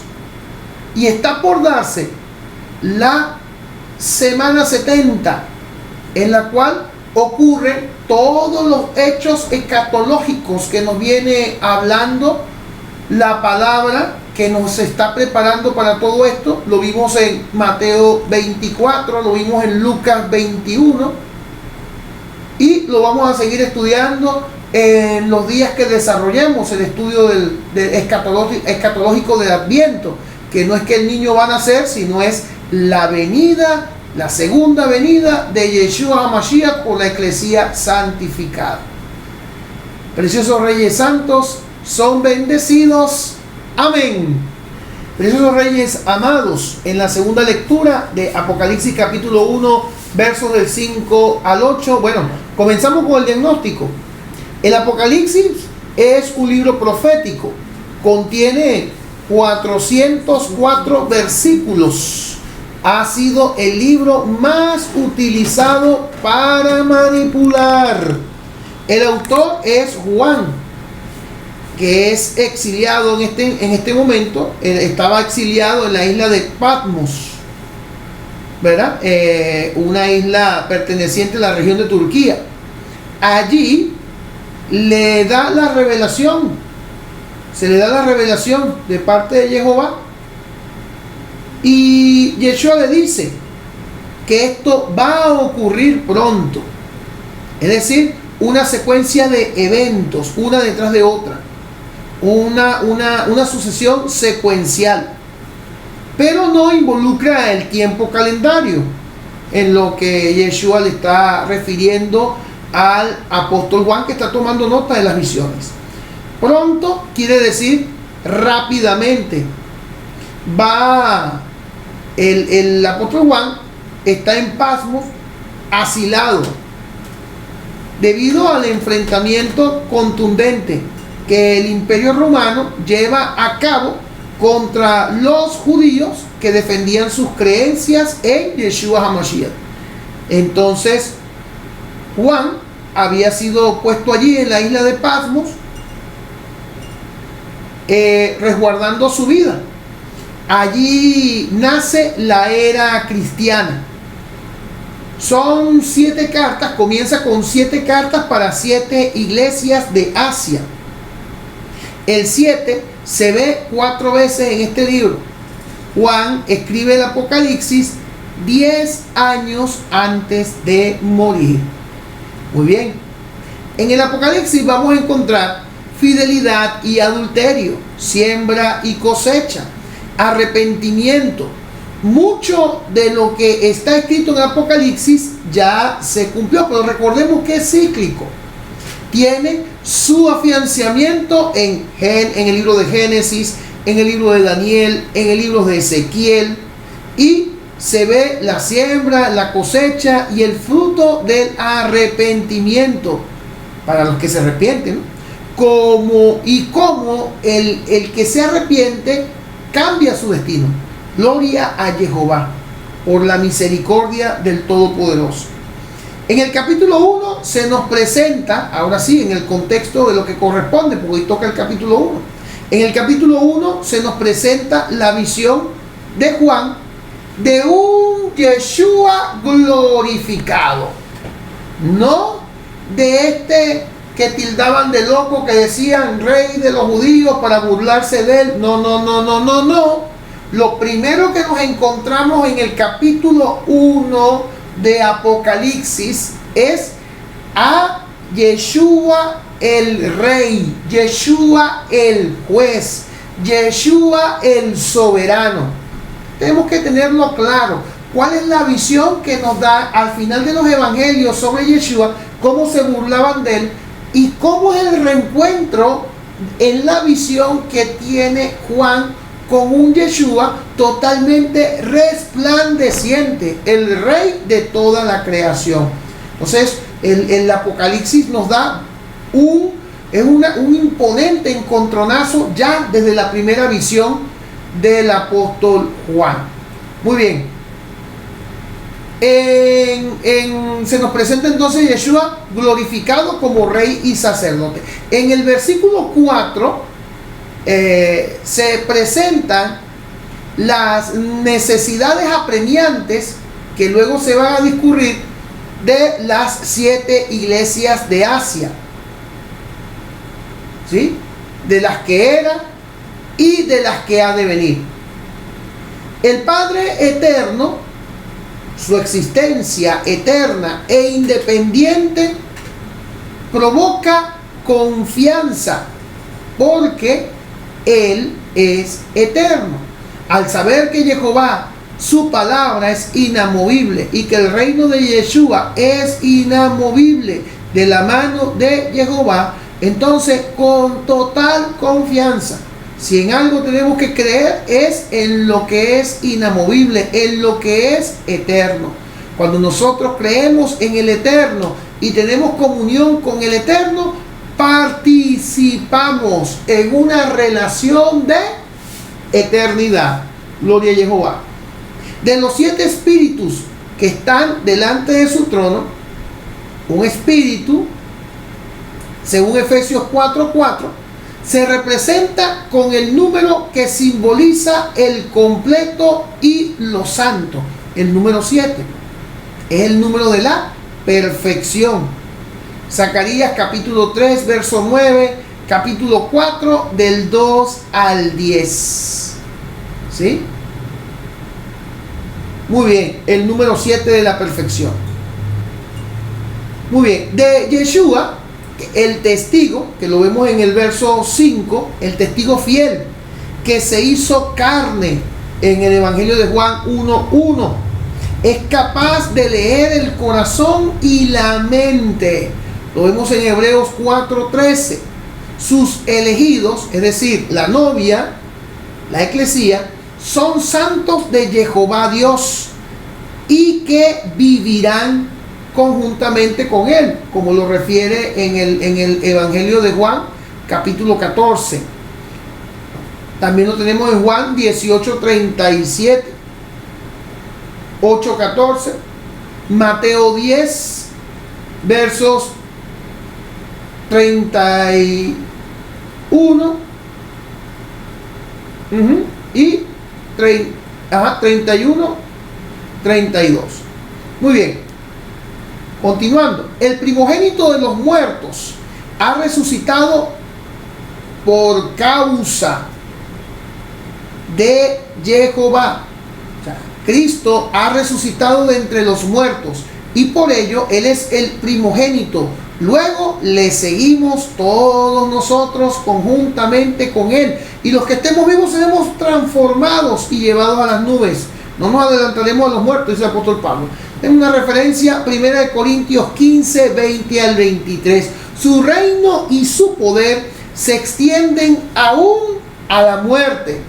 y está por darse la semana 70, en la cual ocurren todos los hechos escatológicos que nos viene hablando la palabra, que nos está preparando para todo esto. Lo vimos en Mateo 24, lo vimos en Lucas 21 y lo vamos a seguir estudiando en los días que desarrollemos el estudio del escatológico del Adviento, que no es que el niño va a nacer, sino es la venida, la segunda venida de Yeshua HaMashiach por la Eclesía santificada. Preciosos reyes santos, son bendecidos. Amén. Preciosos reyes amados, en la segunda lectura de Apocalipsis capítulo 1, versos del 5 al 8. Bueno, comenzamos con el diagnóstico. El Apocalipsis es un libro profético. Contiene 404 versículos. Ha sido el libro más utilizado para manipular. El autor es Juan, que es exiliado en este momento. Estaba exiliado en la isla de Patmos, ¿verdad? Una isla perteneciente a la región de Turquía. Allí le da la revelación, se le da la revelación de parte de Jehová, y Yeshua le dice que esto va a ocurrir pronto, es decir, una secuencia de eventos, una detrás de otra, una sucesión secuencial, pero no involucra el tiempo calendario. en lo que Yeshua le está refiriendo al apóstol Juan, que está tomando nota de las visiones. Pronto quiere decir rápidamente. El apóstol Juan está en Patmos, asilado, debido al enfrentamiento contundente que el Imperio Romano lleva a cabo contra los judíos que defendían sus creencias en Yeshua HaMashiach. Entonces Juan había sido puesto allí en la isla de Patmos, resguardando su vida. Allí nace la era cristiana. Son 7 cartas, comienza con 7 cartas para 7 iglesias de Asia. El 7 se ve 4 veces en este libro. Juan escribe el Apocalipsis 10 años antes de morir. Muy bien. En el Apocalipsis vamos a encontrar fidelidad y adulterio, siembra y cosecha, arrepentimiento. Mucho de lo que está escrito en el Apocalipsis ya se cumplió, pero recordemos que es cíclico. Tiene su afianzamiento en el libro de Génesis, en el libro de Daniel, en el libro de Ezequiel, y se ve la siembra, la cosecha y el fruto del arrepentimiento para los que se arrepienten, cómo el que se arrepiente cambia su destino. Gloria a Jehová por la misericordia del Todopoderoso. En el capítulo 1 se nos presenta, ahora sí, en el contexto de lo que corresponde, porque hoy toca el capítulo 1. En el capítulo 1 se nos presenta la visión de Juan de un Yeshua glorificado. No de este que tildaban de loco, que decían rey de los judíos para burlarse de él. No. Lo primero que nos encontramos en el capítulo 1 de Apocalipsis es a Yeshua el rey, Yeshua el juez, Yeshua el soberano. Tenemos que tenerlo claro. ¿Cuál es la visión que nos da al final de los evangelios sobre Yeshua? Cómo se burlaban de él y cómo es el reencuentro en la visión que tiene Juan con un Yeshua totalmente resplandeciente, el rey de toda la creación. Entonces el Apocalipsis nos da un imponente encontronazo ya desde la primera visión del apóstol Juan. Muy bien. Se nos presenta entonces Yeshua glorificado como rey y sacerdote. En el versículo 4 se presentan las necesidades apremiantes que luego se van a discurrir de las 7 iglesias de Asia, ¿sí? De las que era y de las que ha de venir. El Padre eterno, su existencia eterna e independiente, provoca confianza porque Él es eterno. Al saber que Jehová, su palabra es inamovible y que el reino de Yeshua es inamovible de la mano de Jehová, entonces con total confianza, si en algo tenemos que creer es en lo que es inamovible, en lo que es eterno. Cuando nosotros creemos en el eterno y tenemos comunión con el eterno, participamos en una relación de eternidad. Gloria a Jehová. De los 7 espíritus que están delante de su trono, un espíritu, según Efesios 4:4, se representa con el número que simboliza el completo y lo santo. El número 7 es el número de la perfección. Zacarías capítulo 3 verso 9, capítulo 4 del 2 al 10. ¿Sí? Muy bien, el número 7 de la perfección. Muy bien, de Yeshua, el testigo, que lo vemos en el verso 5, el testigo fiel, que se hizo carne en el Evangelio de Juan 1:1. es capaz de leer el corazón y la mente. Lo vemos en Hebreos 4:13. Sus elegidos, es decir, la novia, la eclesía, son santos de Jehová Dios y que vivirán conjuntamente con él, como lo refiere en el Evangelio de Juan, capítulo 14. También lo tenemos en Juan 18:37, 8:14, Mateo 10, versos 31 y 31, 32. Muy bien. Continuando. El primogénito de los muertos ha resucitado por causa de Jehová. O sea, Cristo ha resucitado de entre los muertos y por ello Él es el primogénito. Luego le seguimos todos nosotros conjuntamente con Él. Y los que estemos vivos seremos transformados y llevados a las nubes. No nos adelantaremos a los muertos, dice el apóstol Pablo. Es una referencia, 1 Corintios 15, 20 al 23. Su reino y su poder se extienden aún a la muerte.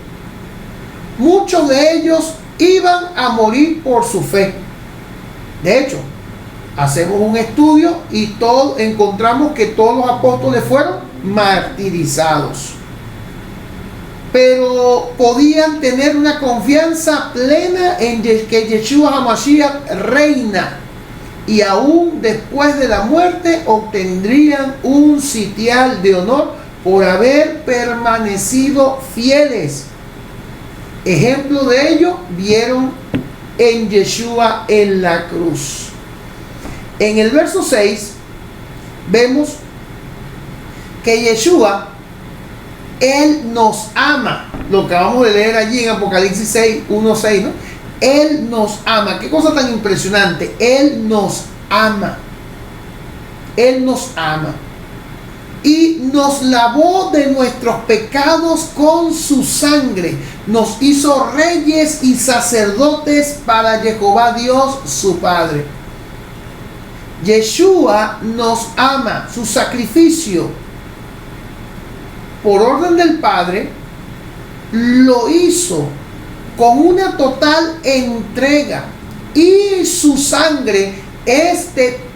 Muchos de ellos iban a morir por su fe. De hecho, hacemos un estudio y encontramos que todos los apóstoles fueron martirizados. Pero podían tener una confianza plena en que Yeshua HaMashiach reina, y aún después de la muerte obtendrían un sitial de honor por haber permanecido fieles. Ejemplo de ello vieron en Yeshua en la cruz. En el verso 6 vemos que Yeshua, Él nos ama. Lo acabamos de leer allí en Apocalipsis 6, 1:6, ¿no? Él nos ama. Qué cosa tan impresionante. Él nos ama. Él nos ama. Y nos lavó de nuestros pecados con su sangre. Nos hizo reyes y sacerdotes para Jehová Dios, su Padre. Yeshua nos ama. Su sacrificio, por orden del Padre, lo hizo con una total entrega, y su sangre es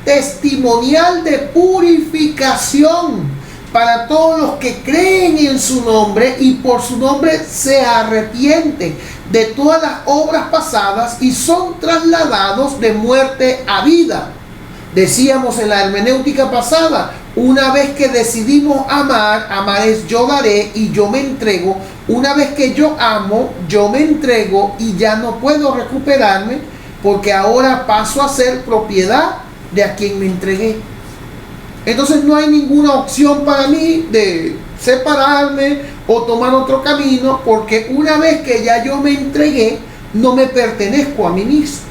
testimonial de purificación para todos los que creen en su nombre y por su nombre se arrepienten de todas las obras pasadas y son trasladados de muerte a vida. Decíamos en la hermenéutica pasada, una vez que decidimos amar, amar es yo daré y yo me entrego. Una vez que yo amo, yo me entrego y ya no puedo recuperarme, porque ahora paso a ser propiedad de a quien me entregué. Entonces no hay ninguna opción para mí de separarme o tomar otro camino, porque una vez que ya yo me entregué, no me pertenezco a mí mismo.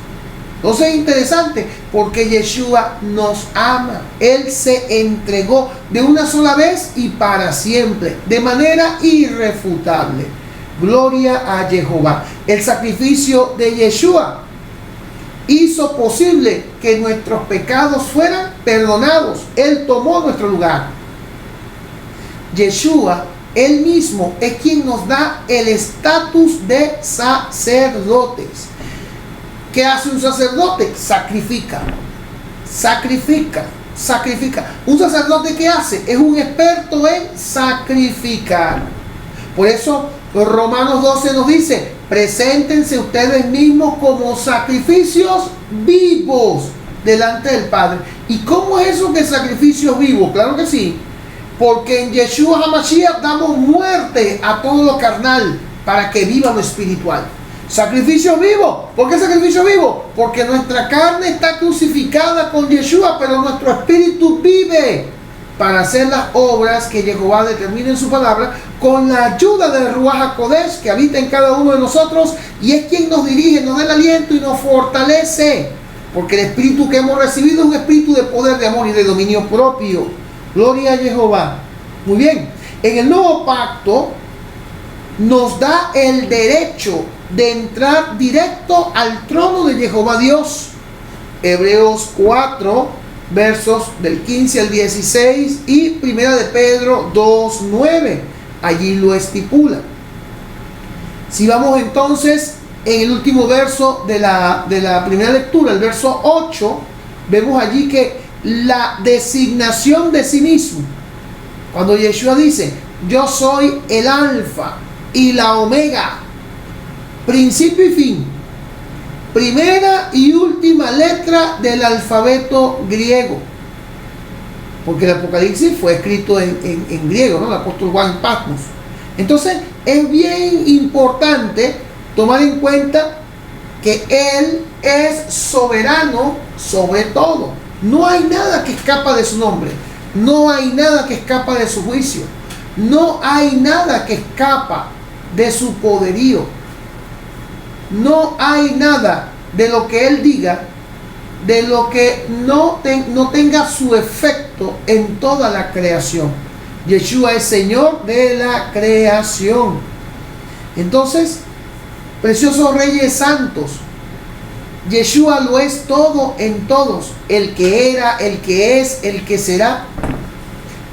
Entonces es interesante porque Yeshua nos ama. Él se entregó de una sola vez y para siempre, de manera irrefutable. Gloria a Jehová. El sacrificio de Yeshua hizo posible que nuestros pecados fueran perdonados. Él tomó nuestro lugar. Yeshua, Él mismo, es quien nos da el estatus de sacerdotes. ¿Qué hace un sacerdote? Sacrifica. Sacrifica. Sacrifica. Un sacerdote, ¿qué hace? Es un experto en sacrificar. Por eso Romanos 12 nos dice: preséntense ustedes mismos como sacrificios vivos delante del Padre. ¿Y cómo es eso que sacrificios vivos? Claro que sí. Porque en Yeshua HaMashiach damos muerte a todo lo carnal para que viva lo espiritual. Sacrificio vivo. ¿Por qué sacrificio vivo? Porque nuestra carne está crucificada con Yeshua, pero nuestro espíritu vive para hacer las obras que Jehová determina en su palabra, con la ayuda del Ruach HaKodesh que habita en cada uno de nosotros, y es quien nos dirige, nos da el aliento y nos fortalece, porque el espíritu que hemos recibido es un espíritu de poder, de amor y de dominio propio. Gloria a Jehová. Muy bien. En el nuevo pacto nos da el derecho de entrar directo al trono de Jehová Dios. Hebreos 4, versos del 15 al 16 y Primera de Pedro 2, 9. Allí lo estipula. Si vamos entonces en el último verso de la primera lectura, el verso 8, vemos allí que la designación de sí mismo, cuando Yeshua dice: yo soy el alfa y la omega, principio y fin, primera y última letra del alfabeto griego, porque el Apocalipsis fue escrito en griego, ¿no? El apóstol Juan en Patmos. Entonces es bien importante tomar en cuenta que Él es soberano sobre todo. No hay nada que escapa de su nombre, no hay nada que escapa de su juicio, no hay nada que escapa de su poderío, no hay nada de lo que Él diga, de lo que no tenga su efecto en toda la creación. Yeshua es Señor de la creación. Entonces, preciosos reyes santos, Yeshua lo es todo en todos, el que era, el que es, el que será.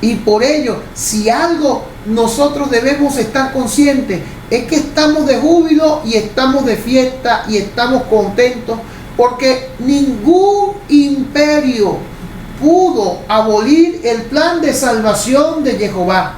Y por ello, si algo nosotros debemos estar conscientes, es que estamos de júbilo y estamos de fiesta y estamos contentos, porque ningún imperio pudo abolir el plan de salvación de Jehová.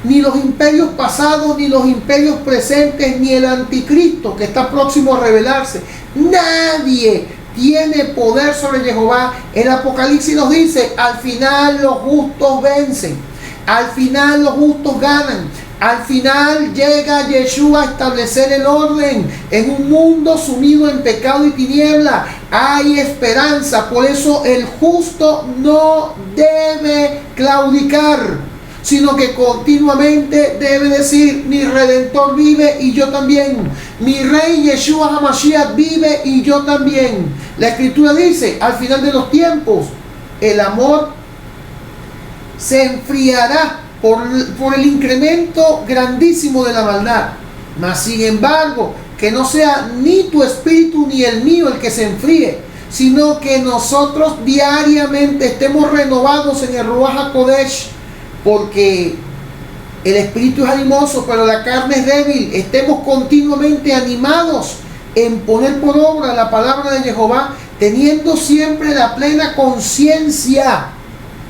Ni los imperios pasados, ni los imperios presentes, ni el anticristo que está próximo a revelarse. Nadie tiene poder sobre Jehová. El Apocalipsis nos dice: al final los justos vencen, al final los justos ganan, al final llega Yeshua a establecer el orden en un mundo sumido en pecado y tiniebla. Hay esperanza, por eso el justo no debe claudicar, sino que continuamente debe decir: mi Redentor vive y yo también. Mi Rey Yeshua HaMashiach vive y yo también. La Escritura dice: al final de los tiempos, el amor se enfriará por el incremento grandísimo de la maldad. Mas sin embargo, que no sea ni tu espíritu ni el mío el que se enfríe, sino que nosotros diariamente estemos renovados en el Ruach HaKodesh, porque el espíritu es animoso, pero la carne es débil. Estemos continuamente animados en poner por obra la palabra de Jehová, teniendo siempre la plena conciencia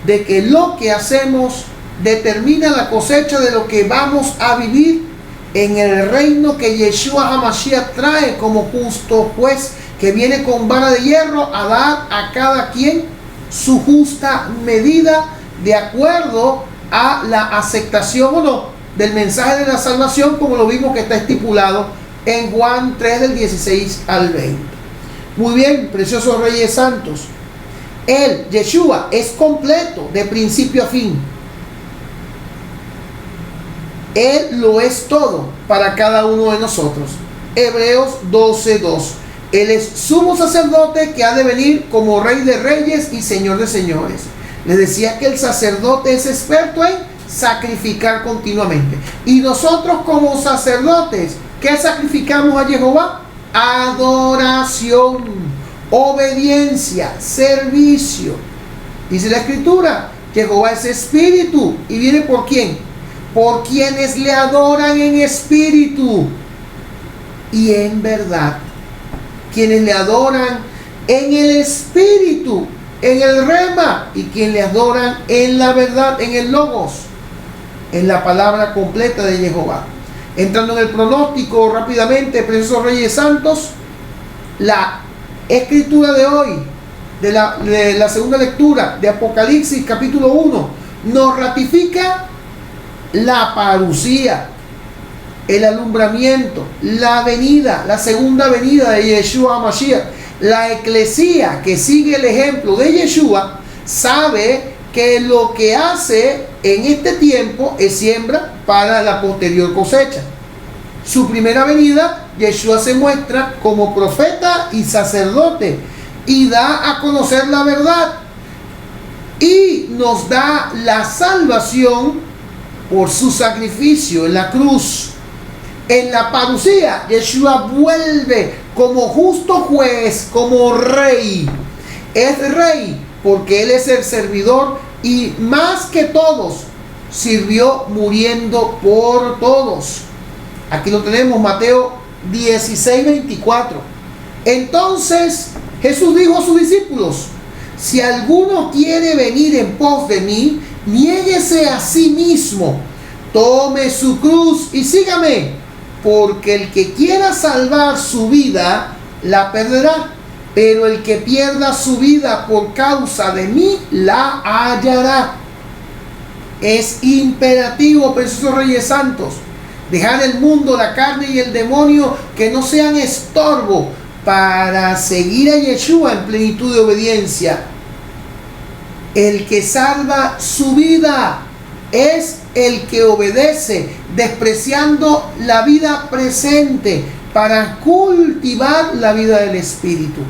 de que lo que hacemos determina la cosecha de lo que vamos a vivir en el reino que Yeshua HaMashiach trae como justo juez, que viene con vara de hierro a dar a cada quien su justa medida, de acuerdo a la aceptación o no del mensaje de la salvación, como lo vimos que está estipulado en Juan 3 del 16 al 20. Muy bien, preciosos reyes santos, Él, Yeshua, es completo de principio a fin. Él lo es todo para cada uno de nosotros. Hebreos 12:2. Él es sumo sacerdote que ha de venir como Rey de reyes y Señor de señores. Les decía que el sacerdote es experto en sacrificar continuamente. Y nosotros como sacerdotes, ¿qué sacrificamos a Jehová? Adoración, obediencia, servicio. Dice la Escritura: Jehová es espíritu. ¿Y viene por quién? Por quienes le adoran en espíritu y en verdad. Quienes le adoran en el espíritu, en el rema, y quienes le adoran en la verdad, en el logos, en la palabra completa de Jehová. Entrando en el pronóstico rápidamente, preciosos reyes santos, la escritura de hoy, de la segunda lectura de Apocalipsis capítulo 1, nos ratifica la parucía, el alumbramiento, la venida, la segunda venida de Yeshua HaMashiach. La eclesía que sigue el ejemplo de Yeshua sabe que lo que hace en este tiempo es siembra para la posterior cosecha. Su primera venida, Yeshua se muestra como profeta y sacerdote y da a conocer la verdad y nos da la salvación por su sacrificio en la cruz. En la parucía, Yeshua vuelve como justo juez, como rey. Es rey porque Él es el servidor y más que todos sirvió muriendo por todos. Aquí lo tenemos, Mateo 16:24. Entonces Jesús dijo a sus discípulos: si alguno quiere venir en pos de mí, niéguese a sí mismo, tome su cruz y sígame, porque el que quiera salvar su vida, la perderá, pero el que pierda su vida por causa de mí, la hallará. Es imperativo, preciosos reyes santos, dejar el mundo, la carne y el demonio que no sean estorbo para seguir a Yeshua en plenitud de obediencia. El que salva su vida es el que obedece, despreciando la vida presente para cultivar la vida del Espíritu.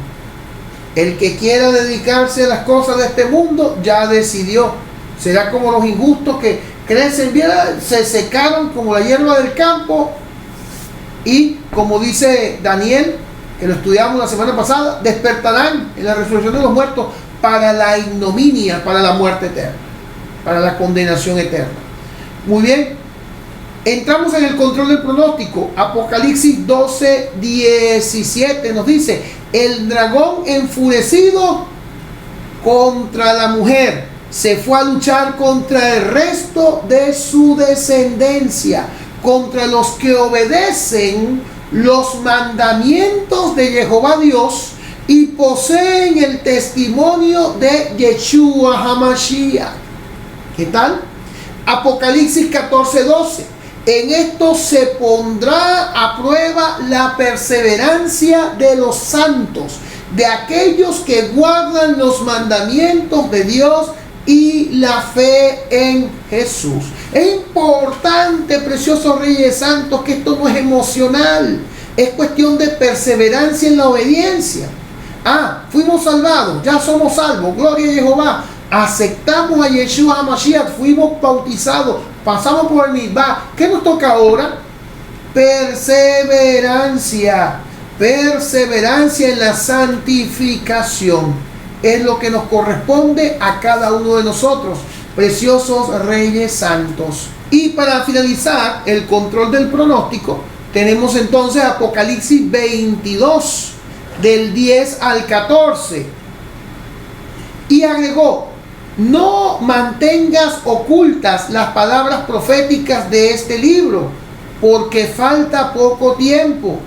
El que quiera dedicarse a las cosas de este mundo ya decidió. Será como los injustos que crecen bien, se secaron como la hierba del campo y, como dice Daniel, que lo estudiamos la semana pasada, despertarán en la resurrección de los muertos para la ignominia, para la muerte eterna, para la condenación eterna. Muy bien, entramos en el control del pronóstico. Apocalipsis 12:17 nos dice: el dragón enfurecido contra la mujer se fue a luchar contra el resto de su descendencia, contra los que obedecen los mandamientos de Jehová Dios y poseen el testimonio de Yeshua HaMashiach. ¿Qué tal? Apocalipsis 14:12. En esto se pondrá a prueba la perseverancia de los santos, de aquellos que guardan los mandamientos de Dios y la fe en Jesús. Es importante, preciosos reyes santos, que esto no es emocional, es cuestión de perseverancia en la obediencia. Fuimos salvados, ya somos salvos, gloria a Jehová. Aceptamos a Yeshua HaMashiach, fuimos bautizados, pasamos por el Mizbah. ¿Qué nos toca ahora? Perseverancia. Perseverancia en la santificación. Es lo que nos corresponde a cada uno de nosotros, preciosos reyes santos. Y para finalizar el control del pronóstico, tenemos entonces Apocalipsis 22, del 10 al 14. Y agregó: no mantengas ocultas las palabras proféticas de este libro, porque falta poco tiempo.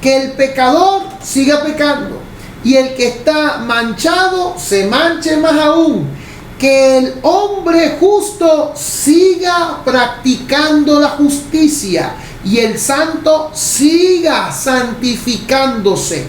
Que el pecador siga pecando y el que está manchado se manche más aún. Que el hombre justo siga practicando la justicia y el santo siga santificándose.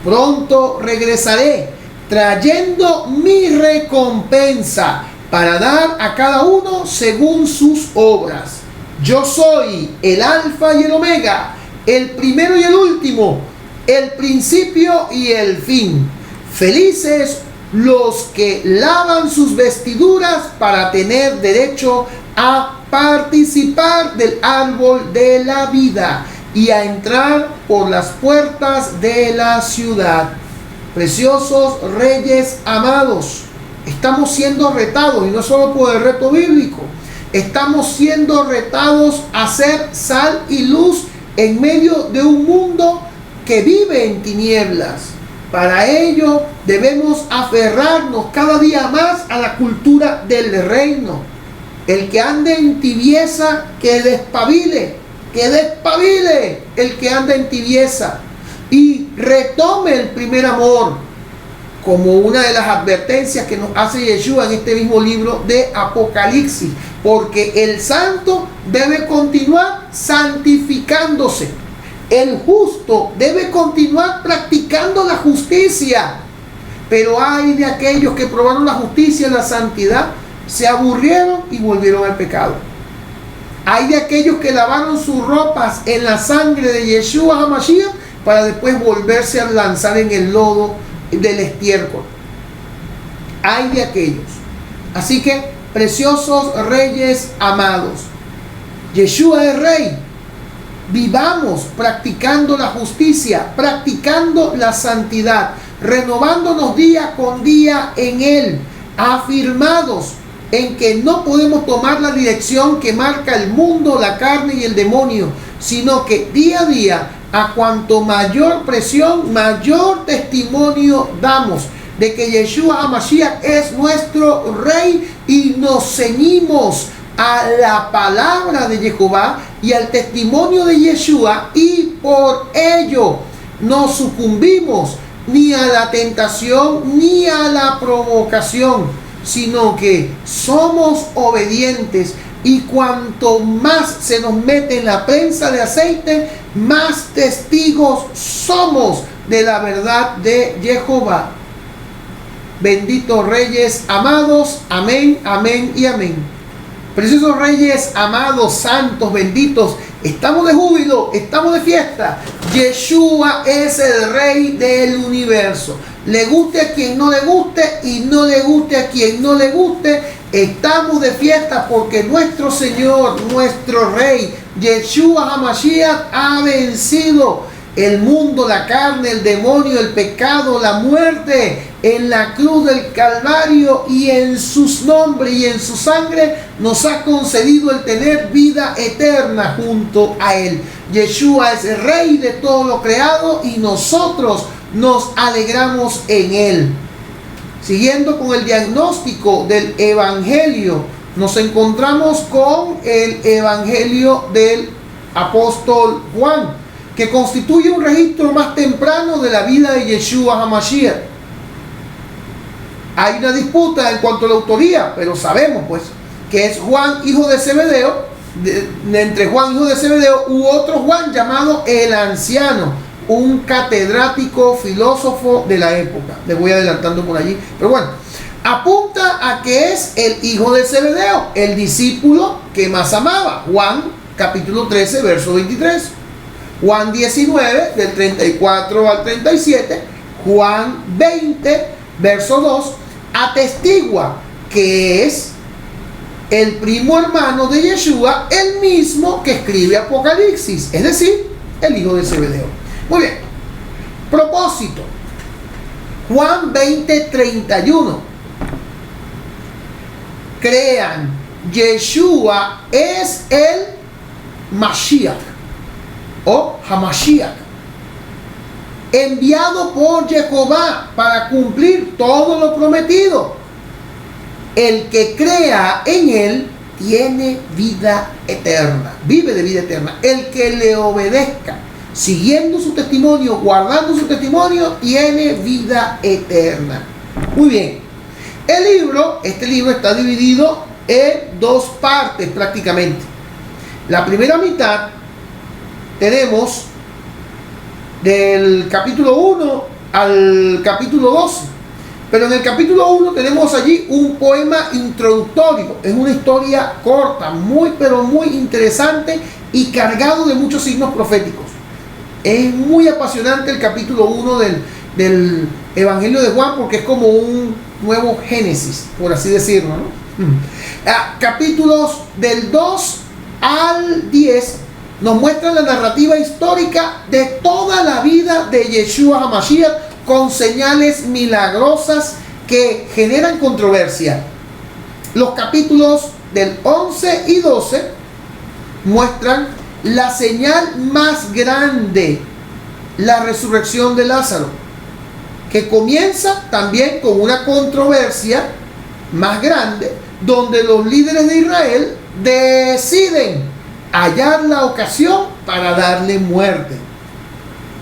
Pronto regresaré trayendo mi recompensa para dar a cada uno según sus obras. Yo soy el Alfa y el Omega, el primero y el último, el principio y el fin. Felices los que lavan sus vestiduras para tener derecho a participar del árbol de la vida y a entrar por las puertas de la ciudad. Preciosos reyes amados, estamos siendo retados, y no solo por el reto bíblico, estamos siendo retados a ser sal y luz en medio de un mundo que vive en tinieblas. Para ello debemos aferrarnos cada día más a la cultura del reino. El que ande en tibieza, que despabile el que anda en tibieza y retome el primer amor, como una de las advertencias que nos hace Yeshua en este mismo libro de Apocalipsis, porque el santo debe continuar santificándose, el justo debe continuar practicando la justicia. Pero hay de aquellos que probaron la justicia y la santidad, se aburrieron y volvieron al pecado. Hay de aquellos que lavaron sus ropas en la sangre de Yeshua HaMashiach para después volverse a lanzar en el lodo del estiércol. Hay de aquellos. Así que, preciosos reyes amados, Yeshua es rey vivamos practicando la justicia, practicando la santidad, renovándonos día con día en Él, afirmados en que no podemos tomar la dirección que marca el mundo, la carne y el demonio, sino que día a día, a cuanto mayor presión, mayor testimonio damos de que Yeshua HaMashiach es nuestro Rey, y nos ceñimos a la palabra de Jehová y al testimonio de Yeshua, y por ello no sucumbimos ni a la tentación ni a la provocación, sino que somos obedientes, y cuanto más se nos mete en la prensa de aceite, más testigos somos de la verdad de Jehová. Benditos reyes amados, amén, amén y amén. Preciosos reyes amados, santos, benditos, estamos de júbilo, estamos de fiesta. Yeshua es el Rey del universo. Le guste a quien no le guste y no le guste a quien no le guste, estamos de fiesta porque nuestro Señor, nuestro Rey, Yeshua HaMashiach, ha vencido el mundo, la carne, el demonio, el pecado, la muerte en la cruz del Calvario, y en sus nombres y en su sangre nos ha concedido el tener vida eterna junto a Él. Yeshua es el Rey de todo lo creado y nosotros nos alegramos en Él. Siguiendo con el diagnóstico del Evangelio, nos encontramos con el Evangelio del apóstol Juan, que constituye un registro más temprano de la vida de Yeshua HaMashiach. Hay una disputa en cuanto a la autoría, pero sabemos pues que es Juan, hijo de Zebedeo, entre Juan, hijo de Zebedeo, u otro Juan llamado el Anciano, un catedrático filósofo de la época. Le voy adelantando por allí, pero bueno, apunta a que es el hijo de Zebedeo, el discípulo que más amaba. Juan capítulo 13, verso 23. Juan 19, del 34 al 37, Juan 20, verso 2, atestigua que es el primo hermano de Yeshua, el mismo que escribe Apocalipsis, es decir, el hijo de Zebedeo. Muy bien, propósito. Juan 20, 31. Crean, Yeshua es el Mashiach o HaMashiach, enviado por Jehová para cumplir todo lo prometido. El que crea en Él tiene vida eterna, vive de vida eterna. El que le obedezca, siguiendo su testimonio, guardando su testimonio, tiene vida eterna. Muy bien, este libro está dividido en dos partes prácticamente. La primera mitad tenemos del capítulo 1 al capítulo 12. Pero en el capítulo 1 tenemos allí un poema introductorio. Es una historia corta, pero muy interesante y cargado de muchos signos proféticos. Es muy apasionante el capítulo 1 del Evangelio de Juan, porque es como un nuevo Génesis, por así decirlo, ¿no? Capítulos del 2 al 10 nos muestran la narrativa histórica de toda la vida de Yeshua HaMashiach, con señales milagrosas que generan controversia. Los capítulos del 11 y 12 muestran la señal más grande, la resurrección de Lázaro, que comienza también con una controversia más grande, donde los líderes de Israel deciden hallar la ocasión para darle muerte.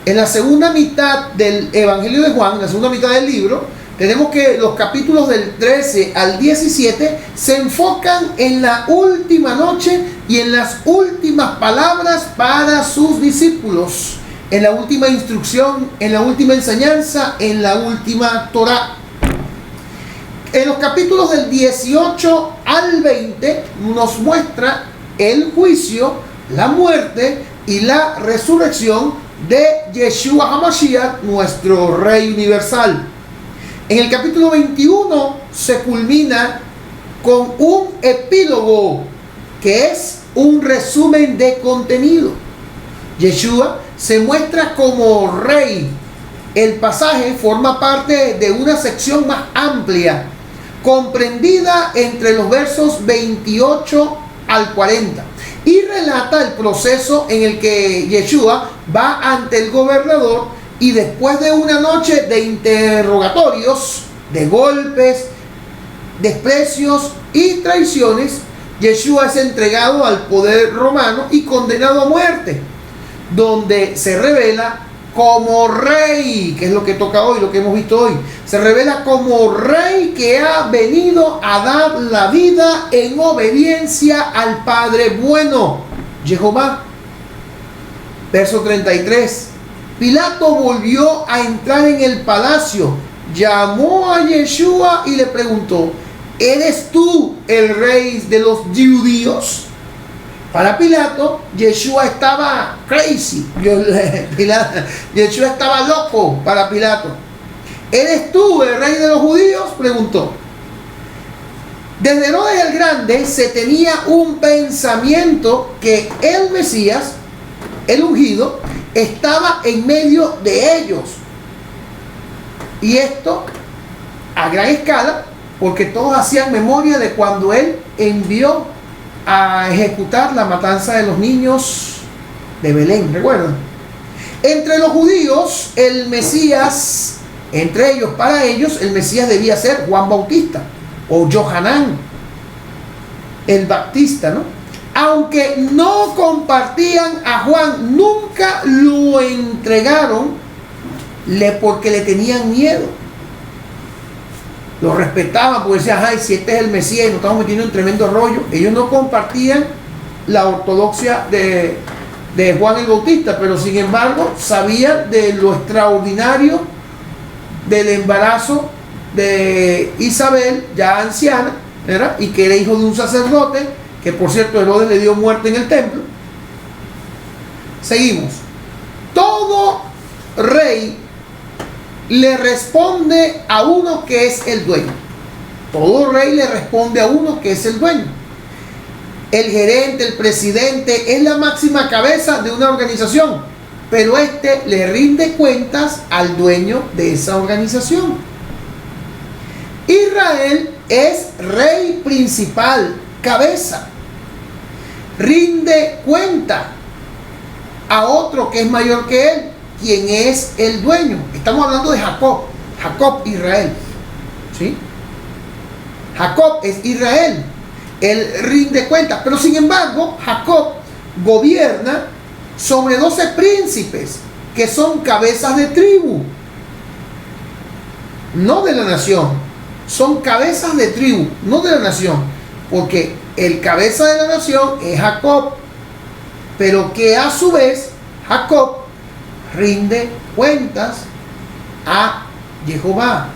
En la segunda mitad del Evangelio de Juan, en la segunda mitad del libro, tenemos que los capítulos del 13 al 17 se enfocan en la última noche y en las últimas palabras para sus discípulos, en la última instrucción, en la última enseñanza, en la última Torah. En los capítulos del 18 al 20 nos muestra el juicio, la muerte y la resurrección de Yeshua HaMashiach, nuestro Rey universal. En el capítulo 21 se culmina con un epílogo, que es un resumen de contenido. Yeshua se muestra como rey. El pasaje forma parte de una sección más amplia, comprendida entre los versos 28 al 40, y relata el proceso en el que Yeshua va ante el gobernador y después de una noche de interrogatorios, de golpes, desprecios y traiciones, Yeshua es entregado al poder romano y condenado a muerte, donde se revela como rey, que es lo que toca hoy, lo que hemos visto hoy. Se revela como rey que ha venido a dar la vida en obediencia al Padre bueno, Jehová. Verso 33. Pilato volvió a entrar en el palacio, llamó a Yeshua y le preguntó: ¿eres tú el rey de los judíos? Para Pilato, Yeshua estaba crazy. Yeshua estaba loco para Pilato. ¿Eres tú el rey de los judíos?, preguntó. Desde Herodes el Grande se tenía un pensamiento que el Mesías, el ungido, estaba en medio de ellos. Y esto a gran escala, porque todos hacían memoria de cuando él envió a ejecutar la matanza de los niños de Belén, ¿recuerdan? Entre los judíos, el Mesías, entre ellos, para ellos, el Mesías debía ser Juan Bautista o Johanán el Baptista, ¿no? Aunque no compartían a Juan, nunca lo entregaron porque le tenían miedo. Lo respetaban porque decían: ay, si este es el Mesías y nos estamos metiendo en tremendo rollo. Ellos no compartían la ortodoxia de Juan el Bautista, pero sin embargo sabían de lo extraordinario del embarazo de Isabel, ya anciana, ¿verdad? Y que era hijo de un sacerdote, que por cierto Herodes le dio muerte en el templo. Seguimos. Todo rey le responde a uno que es el dueño. Todo rey le responde a uno que es el dueño. El gerente, el presidente, es la máxima cabeza de una organización, pero este le rinde cuentas al dueño de esa organización. Israel es rey principal, cabeza. Rinde cuenta a otro que es mayor que él, quien es el dueño. Estamos hablando de Jacob, Israel, ¿sí? Jacob es Israel, él rinde cuentas, pero sin embargo Jacob gobierna sobre 12 príncipes que son cabezas de tribu, no de la nación, son cabezas de tribu, no de la nación, porque el cabeza de la nación es Jacob, pero que a su vez Jacob rinde cuentas a Jehová.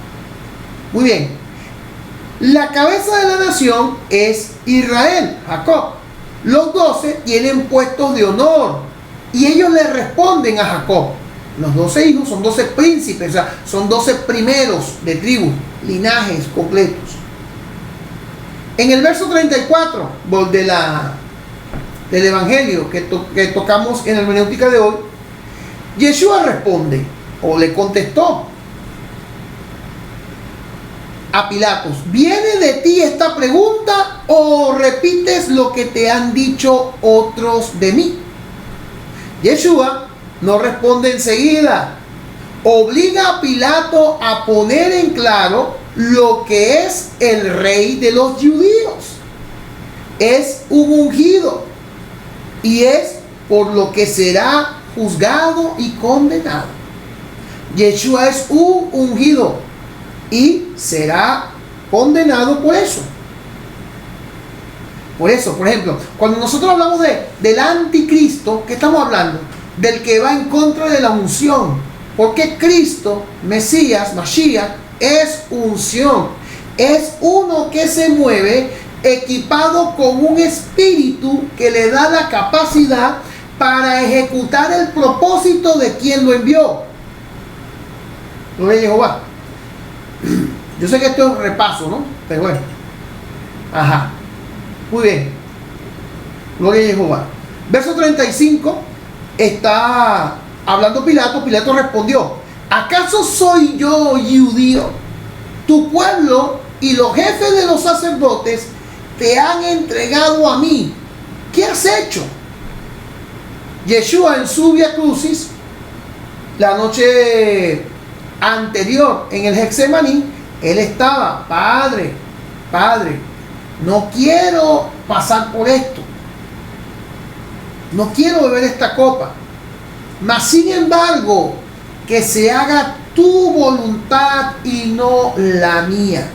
Muy bien. La cabeza de la nación es Israel, Jacob. Los 12 tienen puestos de honor y ellos le responden a Jacob. Los 12 hijos son 12 príncipes, o sea, son 12 primeros de tribus, linajes completos. En el verso 34 del Evangelio que tocamos en la hermenéutica de hoy, Yeshua responde, o le contestó a Pilatos: ¿viene de ti esta pregunta o repites lo que te han dicho otros de mí? Yeshua no responde enseguida. Obliga a Pilato a poner en claro lo que es el rey de los judíos. Es un ungido y es por lo que será juzgado y condenado. Yeshua es un ungido y será condenado por eso. Por eso, por ejemplo, cuando nosotros hablamos del anticristo, ¿qué estamos hablando? Del que va en contra de la unción. Porque Cristo, Mesías, Mashiach, es unción. Es uno que se mueve equipado con un espíritu que le da la capacidad para ejecutar el propósito de quien lo envió. Gloria a Jehová. Yo sé que esto es un repaso, ¿no? Pero bueno. Ajá. Muy bien. Gloria a Jehová. Verso 35 está hablando Pilato. Pilato respondió: ¿acaso soy yo judío? Tu pueblo y los jefes de los sacerdotes te han entregado a mí. ¿Qué has hecho? Yeshua, en su Vía Crucis, la noche anterior en el Getsemaní, él estaba: Padre, no quiero pasar por esto, no quiero beber esta copa, mas sin embargo que se haga tu voluntad y no la mía.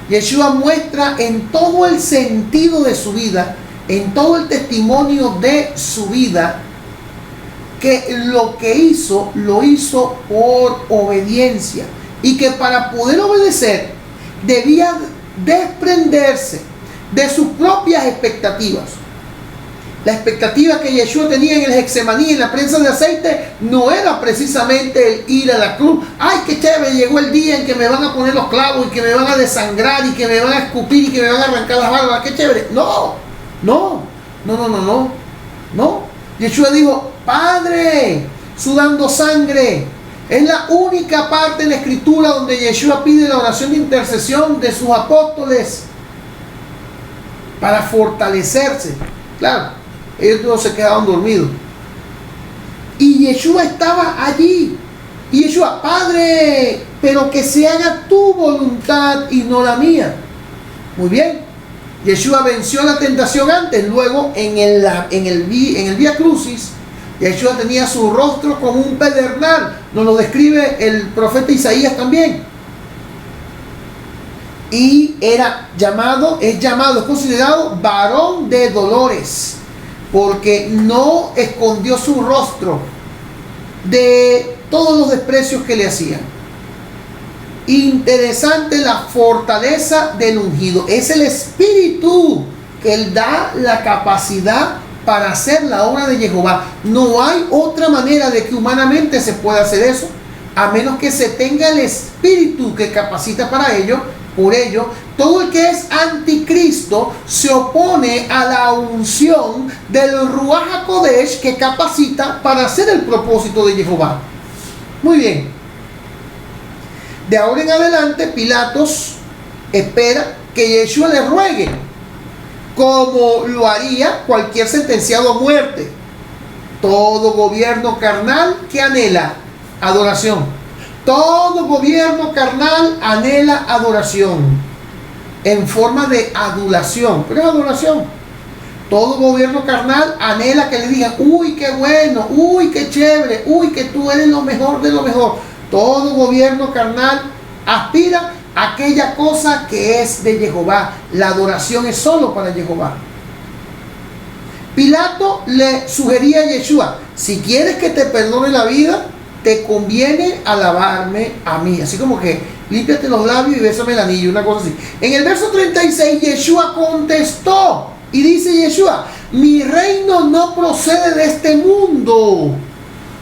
Yeshua muestra en todo el sentido de su vida, en todo el testimonio de su vida, que lo que hizo, lo hizo por obediencia, y que para poder obedecer debía desprenderse de sus propias expectativas. La expectativa que Yeshua tenía en el Getsemaní, en la prensa de aceite, no era precisamente el ir a la cruz. ¡Ay, qué chévere! Llegó el día en que me van a poner los clavos y que me van a desangrar y que me van a escupir y que me van a arrancar las barbas. ¡Qué chévere! No. Yeshua dijo: Padre, sudando sangre. Es la única parte en la Escritura donde Yeshua pide la oración de intercesión de sus apóstoles para fortalecerse. Claro, ellos todos se quedaron dormidos. Y Yeshua estaba allí. Y Yeshua: Padre, pero que se haga tu voluntad y no la mía. Muy bien. Yeshua venció la tentación antes. Luego, en el Vía Crucis, Yeshua tenía su rostro como un pedernal. Nos lo describe el profeta Isaías también. Y es considerado varón de dolores, porque no escondió su rostro de todos los desprecios que le hacían. Interesante la fortaleza del ungido. Es el Espíritu que él da la capacidad para hacer la obra de Jehová. No hay otra manera de que humanamente se pueda hacer eso, a menos que se tenga el Espíritu que capacita para ello. Por ello, todo el que es anticristo se opone a la unción del Ruach HaKodesh que capacita para hacer el propósito de Jehová. Muy bien. De ahora en adelante, Pilatos espera que Yeshua le ruegue, como lo haría cualquier sentenciado a muerte. Todo gobierno carnal que anhela adoración. Todo gobierno carnal anhela adoración en forma de adulación, pero es adoración. Todo gobierno carnal anhela que le digan: uy, qué bueno, uy, qué chévere, uy, que tú eres lo mejor de lo mejor. Todo gobierno carnal aspira a aquella cosa que es de Jehová. La adoración es solo para Jehová. Pilato le sugería a Yeshua: si quieres que te perdone la vida, te conviene alabarme a mí. Así como que límpiate los labios y bésame el anillo, una cosa así. En el verso 36, Yeshua contestó y dice Yeshua: mi reino no procede de este mundo.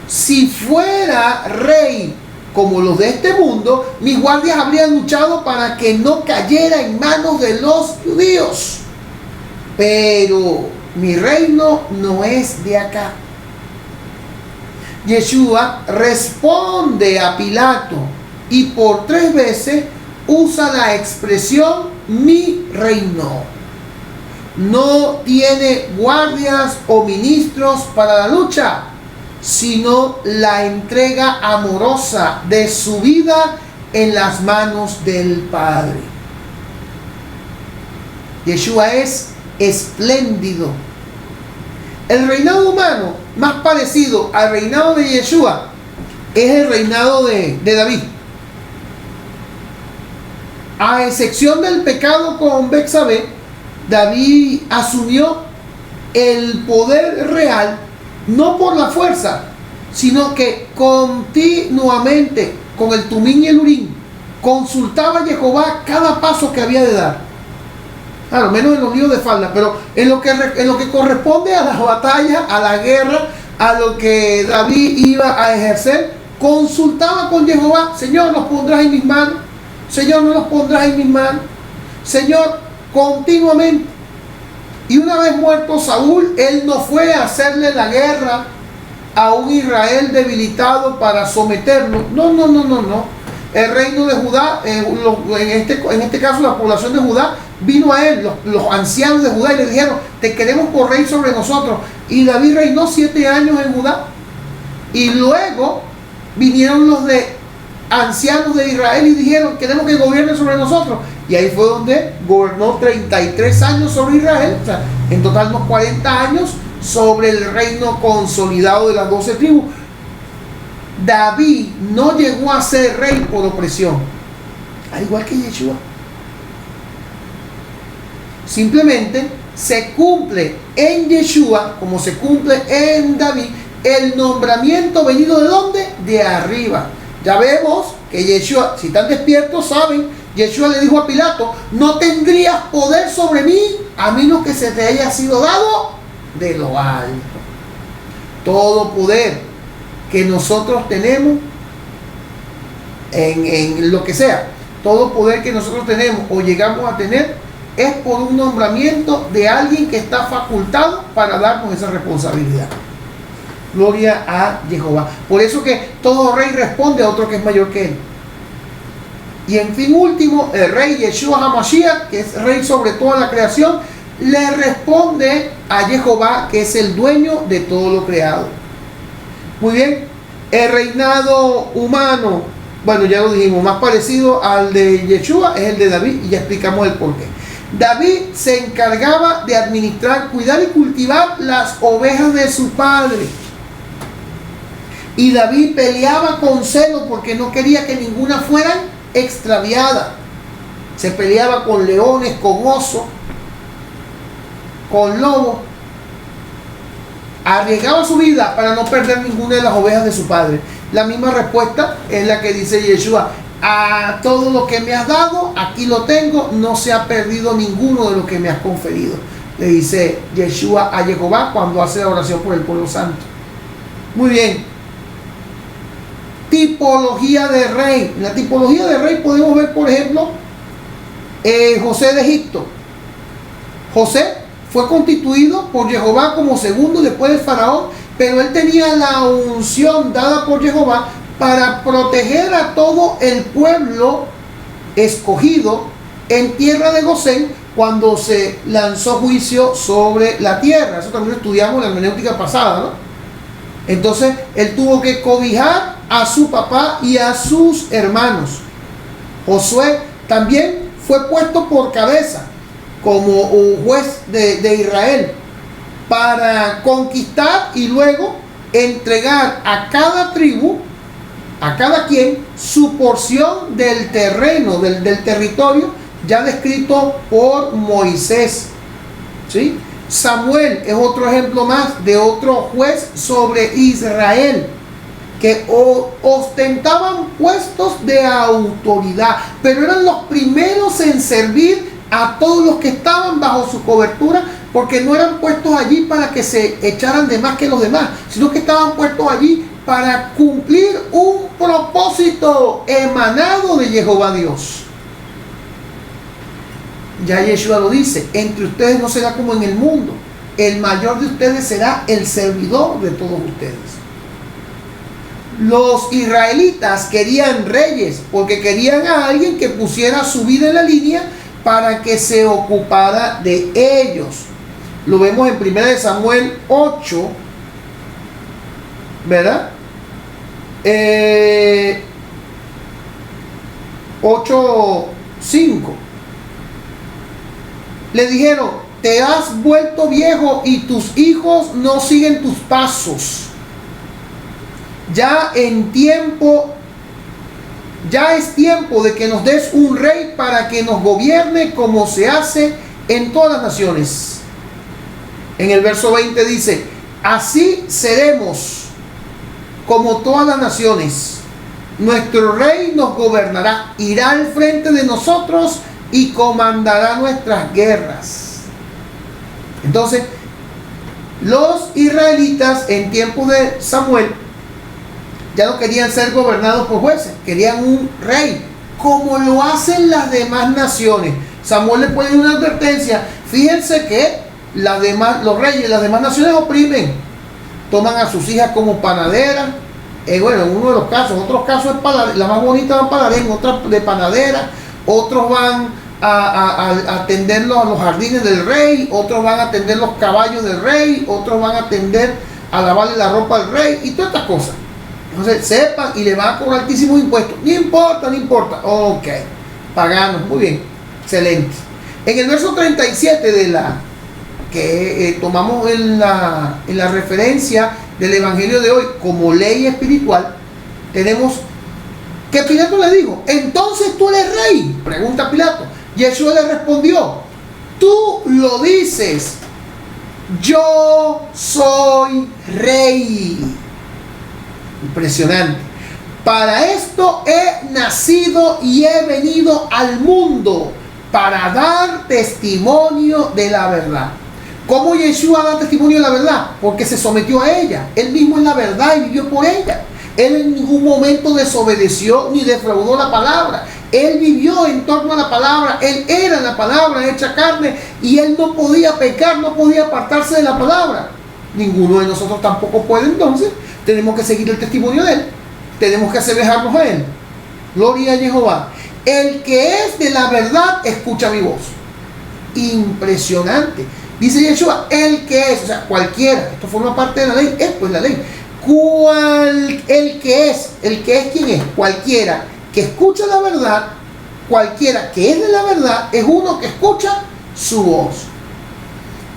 Si fuera rey como los de este mundo, mis guardias habrían luchado para que no cayera en manos de los judíos. Pero mi reino no es de acá. Yeshua responde a Pilato y por 3 veces usa la expresión mi reino. No tiene guardias o ministros para la lucha, sino la entrega amorosa de su vida en las manos del Padre. Yeshua es espléndido. El reinado humano más parecido al reinado de Yeshua es el reinado de David. A excepción del pecado con Betsabé, David asumió el poder real no por la fuerza, sino que continuamente con el Tumín y el Urín consultaba a Jehová cada paso que había de dar. Claro, menos en los líos de falda, pero en lo que corresponde a las batallas, a la guerra, a lo que David iba a ejercer, consultaba con Jehová: Señor, ¿los pondrás en mis manos? Señor, ¿no los pondrás en mis manos? Señor, continuamente. Y una vez muerto Saúl, él no fue a hacerle la guerra a un Israel debilitado para someterlo. No. El reino de Judá, en este caso la población de Judá, vino a él, los ancianos de Judá, y le dijeron: te queremos por rey sobre nosotros. Y David reinó 7 años en Judá. Y luego vinieron los ancianos de Israel y dijeron: queremos que gobierne sobre nosotros. Y ahí fue donde gobernó 33 años sobre Israel, o sea, en total unos 40 años sobre el reino consolidado de las 12 tribus. David no llegó a ser rey por opresión, al igual que Yeshua. Simplemente se cumple en Yeshua, como se cumple en David, el nombramiento venido ¿de dónde? De arriba. Ya vemos que Yeshua, si están despiertos, saben, Yeshua le dijo a Pilato: no tendrías poder sobre mí a menos que se te haya sido dado de lo alto. Todo poder que nosotros tenemos en lo que sea, todo poder que nosotros tenemos o llegamos a tener, es por un nombramiento de alguien que está facultado para darnos esa responsabilidad. Gloria a Jehová. Por eso que todo rey responde a otro que es mayor que él. Y en fin último, el rey Yeshua HaMashiach, que es rey sobre toda la creación, le responde a Jehová, que es el dueño de todo lo creado. Muy bien, el reinado humano, bueno, ya lo dijimos, más parecido al de Yeshua es el de David, y ya explicamos el porqué. David se encargaba de administrar, cuidar y cultivar las ovejas de su padre. Y David peleaba con celo porque no quería que ninguna fueran extraviada. Se peleaba con leones, con osos, con lobos. Arriesgaba su vida para no perder ninguna de las ovejas de su padre. La misma respuesta es la que dice Yeshua: a todo lo que me has dado, aquí lo tengo, no se ha perdido ninguno de lo que me has conferido. Le dice Yeshua a Jehová cuando hace la oración por el pueblo santo. Muy bien. Tipología de rey. En la tipología de rey podemos ver, por ejemplo, José de Egipto. José fue constituido por Jehová como segundo después del faraón, pero él tenía la unción dada por Jehová para proteger a todo el pueblo escogido en tierra de Gosén cuando se lanzó juicio sobre la tierra. Eso también lo estudiamos en la hermenéutica pasada, ¿no? Entonces él tuvo que cobijar a su papá y a sus hermanos. Josué también fue puesto por cabeza como un juez de Israel para conquistar y luego entregar a cada tribu, a cada quien, su porción del terreno, del territorio ya descrito por Moisés. ¿Sí? Samuel es otro ejemplo más de otro juez sobre Israel que ostentaban puestos de autoridad, pero eran los primeros en servir a todos los que estaban bajo su cobertura, porque no eran puestos allí para que se echaran de más que los demás, sino que estaban puestos allí para cumplir un propósito emanado de Jehová Dios. Ya Yeshua lo dice: entre ustedes no será como en el mundo, el mayor de ustedes será el servidor de todos ustedes. Los israelitas querían reyes porque querían a alguien que pusiera su vida en la línea para que se ocupara de ellos. Lo vemos en 1 Samuel 8, ¿verdad? 8:5. Le dijeron: te has vuelto viejo y tus hijos no siguen tus pasos. Ya es tiempo de que nos des un rey para que nos gobierne como se hace en todas las naciones. En el verso 20 dice: así seremos como todas las naciones. Nuestro rey nos gobernará, irá al frente de nosotros y comandará nuestras guerras. Entonces, los israelitas en tiempos de Samuel ya no querían ser gobernados por jueces, querían un rey, como lo hacen las demás naciones. Samuel le pone una advertencia: fíjense que los reyes, las demás naciones oprimen, toman a sus hijas como panaderas. Bueno, en uno de los casos, otros casos es la más bonita van para harén, otras de panadera, otros van a atender los jardines del rey, otros van a atender los caballos del rey, otros van a atender a lavarle la ropa al rey y todas estas cosas. Entonces sepan y le van a cobrar altísimos impuestos. No importa, no importa. Ok, paganos, muy bien, excelente. En el verso 37 de la que tomamos en la referencia del evangelio de hoy como ley espiritual, tenemos que Pilato le dijo: entonces tú eres rey. Pregunta Pilato. Yeshua le respondió: tú lo dices, yo soy rey. Impresionante. Para esto he nacido y he venido al mundo, para dar testimonio de la verdad. ¿Cómo Yeshua da testimonio de la verdad? Porque se sometió a ella. Él mismo es la verdad y vivió por ella. Él en ningún momento desobedeció ni defraudó la palabra. Él vivió en torno a la palabra. Él era la palabra hecha carne y él no podía pecar, no podía apartarse de la palabra. Ninguno de nosotros tampoco puede. Entonces tenemos que seguir el testimonio de él. Tenemos que asemejarnos a él. Gloria a Jehová. El que es de la verdad escucha mi voz. Impresionante. Dice Yeshua, el que es, o sea, cualquiera. Esto forma parte de la ley. Esto es la ley. El que es ¿quién es? Cualquiera que escucha la verdad, cualquiera que es de la verdad, es uno que escucha su voz.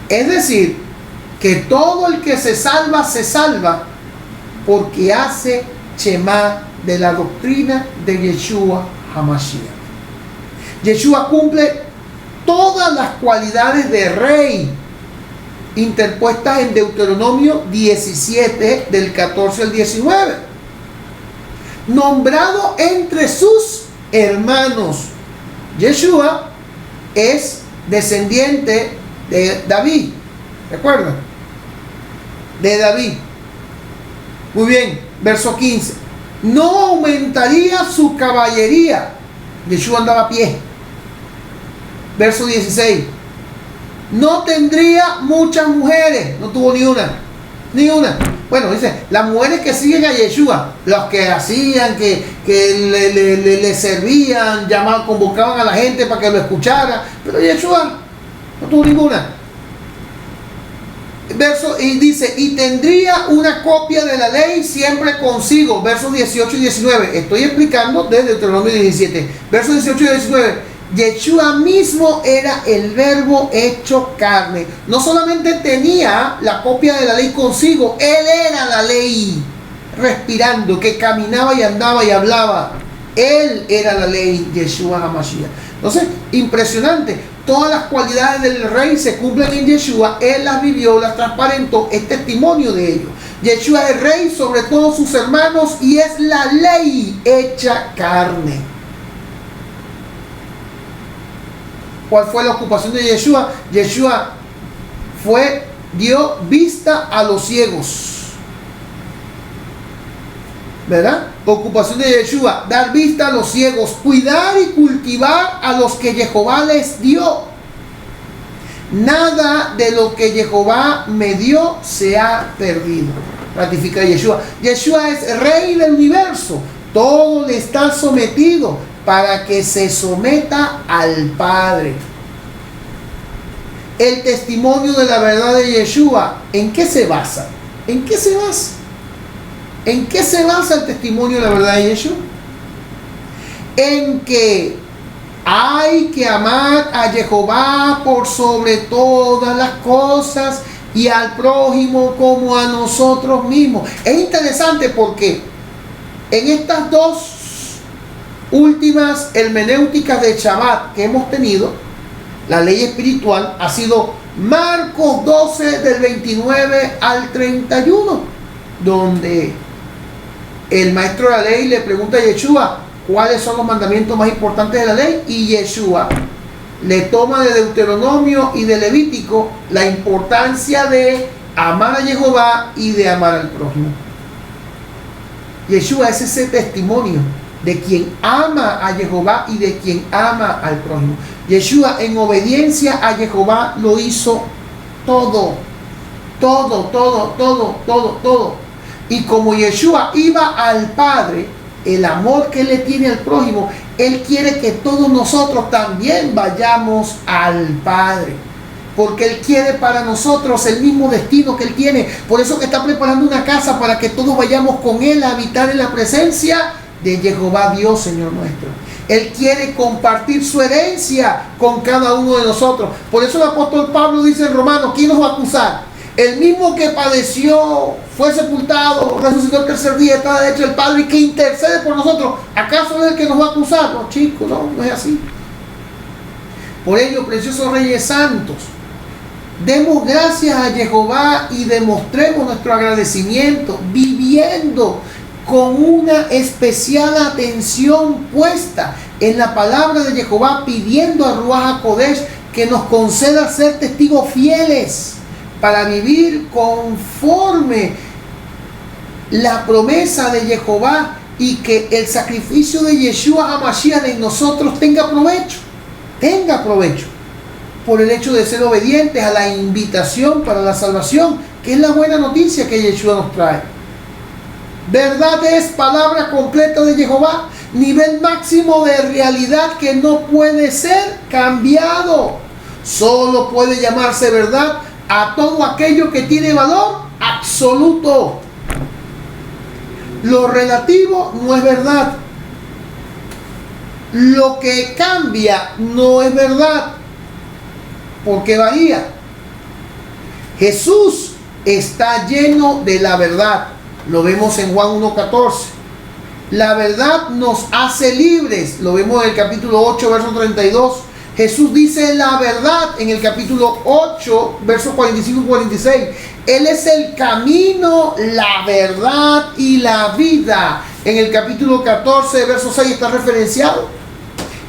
Es decir, que todo el que se salva porque hace Shema de la doctrina de Yeshua HaMashiach. Yeshua cumple todas las cualidades de rey interpuestas en Deuteronomio 17 del 14 al 19. Nombrado entre sus hermanos. Yeshua es descendiente de David. ¿Recuerdan? De David. Muy bien, verso 15. No aumentaría su caballería. Yeshua andaba a pie. Verso 16. No tendría muchas mujeres. No tuvo ni una. Ni una. Bueno, dice, las mujeres que siguen a Yeshua, los que hacían, que le servían, llamaban, convocaban a la gente para que lo escuchara. Pero Yeshua no tuvo ninguna. Verso, y dice, y tendría una copia de la ley siempre consigo. Versos 18 y 19. Estoy explicando desde Deuteronomio 17. Versos 18 y 19. Yeshua mismo era el verbo hecho carne. No solamente tenía la copia de la ley consigo, él era la ley, respirando, que caminaba y andaba y hablaba. Él era la ley, Yeshua HaMashiach. Entonces, impresionante. Todas las cualidades del rey se cumplen en Yeshua. Él las vivió, las transparentó, es testimonio de ello. Yeshua es rey sobre todos sus hermanos y es la ley hecha carne. ¿Cuál fue la ocupación de Yeshua? Yeshua dio vista a los ciegos. ¿Verdad? Ocupación de Yeshua, dar vista a los ciegos, cuidar y cultivar a los que Jehová les dio. Nada de lo que Jehová me dio se ha perdido. Ratifica Yeshua. Yeshua es rey del universo. Todo le está sometido para que se someta al Padre. El testimonio de la verdad de Yeshua, ¿en qué se basa? ¿En qué se basa? ¿En qué se basa el testimonio de la verdad de Yeshua? En que hay que amar a Jehová por sobre todas las cosas y al prójimo como a nosotros mismos. Es interesante porque en estas dos últimas hermenéuticas de Shabbat que hemos tenido, la ley espiritual ha sido Marcos 12 del 29 al 31, donde el maestro de la ley le pregunta a Yeshua cuáles son los mandamientos más importantes de la ley, y Yeshua le toma de Deuteronomio y de Levítico la importancia de amar a Jehová y de amar al prójimo. Yeshua es ese testimonio de quien ama a Jehová y de quien ama al prójimo. Yeshua, en obediencia a Jehová, lo hizo todo. Todo, todo, todo, todo, todo. Y como Yeshua iba al Padre, el amor que Él le tiene al prójimo, Él quiere que todos nosotros también vayamos al Padre. Porque Él quiere para nosotros el mismo destino que Él tiene. Por eso que está preparando una casa para que todos vayamos con Él a habitar en la presencia de Jehová Dios, Señor nuestro. Él quiere compartir su herencia con cada uno de nosotros. Por eso el apóstol Pablo dice en Romanos, ¿quién nos va a acusar? El mismo que padeció, fue sepultado, resucitó el tercer día, está a la derecha del Padre y que intercede por nosotros. ¿Acaso es el que nos va a acusar? No, chicos, no es así. Por ello, preciosos reyes santos, demos gracias a Jehová y demostremos nuestro agradecimiento viviendo con una especial atención puesta en la palabra de Jehová, pidiendo a Ruach HaKodesh que nos conceda ser testigos fieles para vivir conforme la promesa de Jehová y que el sacrificio de Yeshua HaMashiach en nosotros tenga provecho por el hecho de ser obedientes a la invitación para la salvación, que es la buena noticia que Yeshua nos trae. Verdad es palabra completa de Jehová, nivel máximo de realidad que no puede ser cambiado. Solo puede llamarse verdad a todo aquello que tiene valor absoluto. Lo relativo no es verdad. Lo que cambia no es verdad, porque varía. Jesús está lleno de la verdad. Lo vemos en Juan 1:14. La verdad nos hace libres. Lo vemos en el capítulo 8, verso 32. Jesús dice la verdad en el capítulo 8, versos 45 y 46. Él es el camino, la verdad y la vida. En el capítulo 14, verso 6 está referenciado.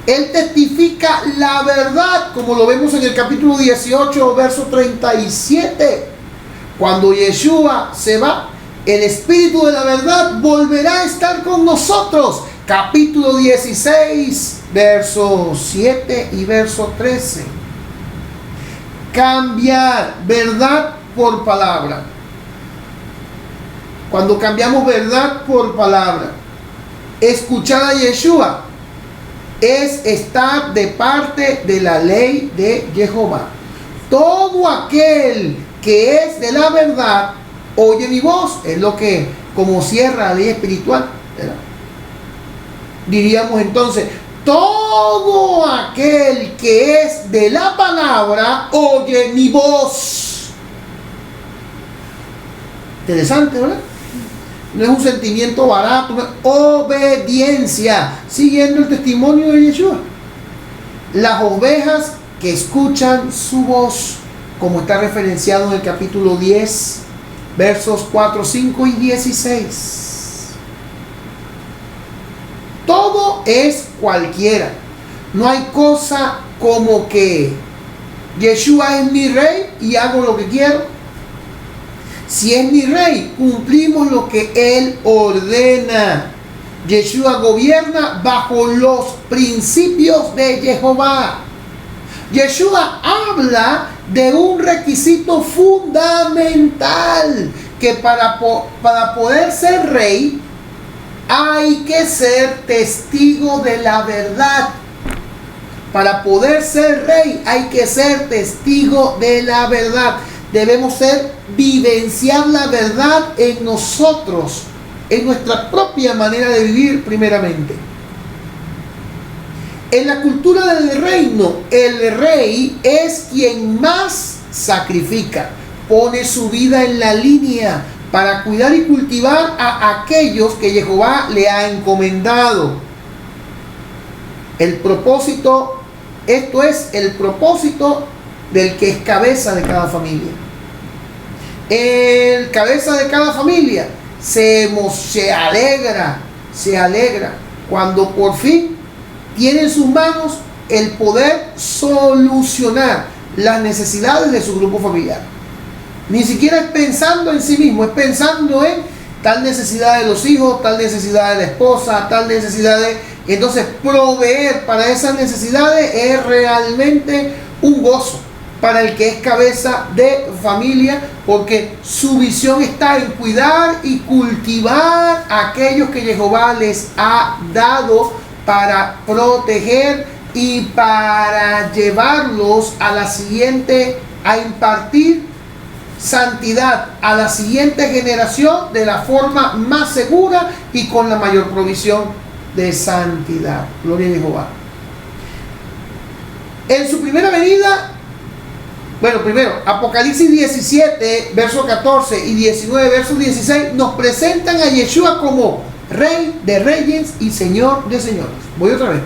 Él testifica la verdad, como lo vemos en el capítulo 18, verso 37. Cuando Yeshua se va, el Espíritu de la verdad volverá a estar con nosotros. Capítulo 16, verso 7 y verso 13. Cambiar verdad por palabra. Cuando cambiamos verdad por palabra, escuchar a Yeshua es estar de parte de la ley de Jehová. Todo aquel que es de la verdad oye mi voz. Es lo que como cierra la ley espiritual, ¿verdad? Diríamos entonces, todo aquel que es de la palabra oye mi voz. Interesante, ¿verdad? No es un sentimiento barato, no es obediencia, siguiendo el testimonio de Yeshua. Las ovejas que escuchan su voz, como está referenciado en el capítulo 10, versos 4, 5 y 16. Todo es cualquiera. No hay cosa como que Yeshua es mi rey y hago lo que quiero. Si es mi rey, cumplimos lo que Él ordena. Yeshua gobierna bajo los principios de Jehová. Yeshua habla de un requisito fundamental, que para poder ser rey hay que ser testigo de la verdad. Para poder ser rey hay que ser testigo de la verdad. Debemos vivenciar la verdad en nosotros, en nuestra propia manera de vivir primeramente. En la cultura del reino, el rey es quien más sacrifica, pone su vida en la línea para cuidar y cultivar a aquellos que Jehová le ha encomendado. El propósito, esto es el propósito del que es cabeza de cada familia. El cabeza de cada familia se alegra cuando por fin tiene en sus manos el poder solucionar las necesidades de su grupo familiar. Ni siquiera es pensando en sí mismo, es pensando en tal necesidad de los hijos, tal necesidad de la esposa, tal necesidad de... Entonces proveer para esas necesidades es realmente un gozo. para el que es cabeza de familia, porque su visión está en cuidar y cultivar a aquellos que Jehová les ha dado para proteger y para llevarlos a la siguiente, a impartir santidad a la siguiente generación de la forma más segura y con la mayor provisión de santidad. Gloria a Jehová. En su primera venida, bueno, primero, Apocalipsis 17, verso 14 y 19, verso 16, nos presentan a Yeshua como Rey de Reyes y Señor de Señores. Voy otra vez.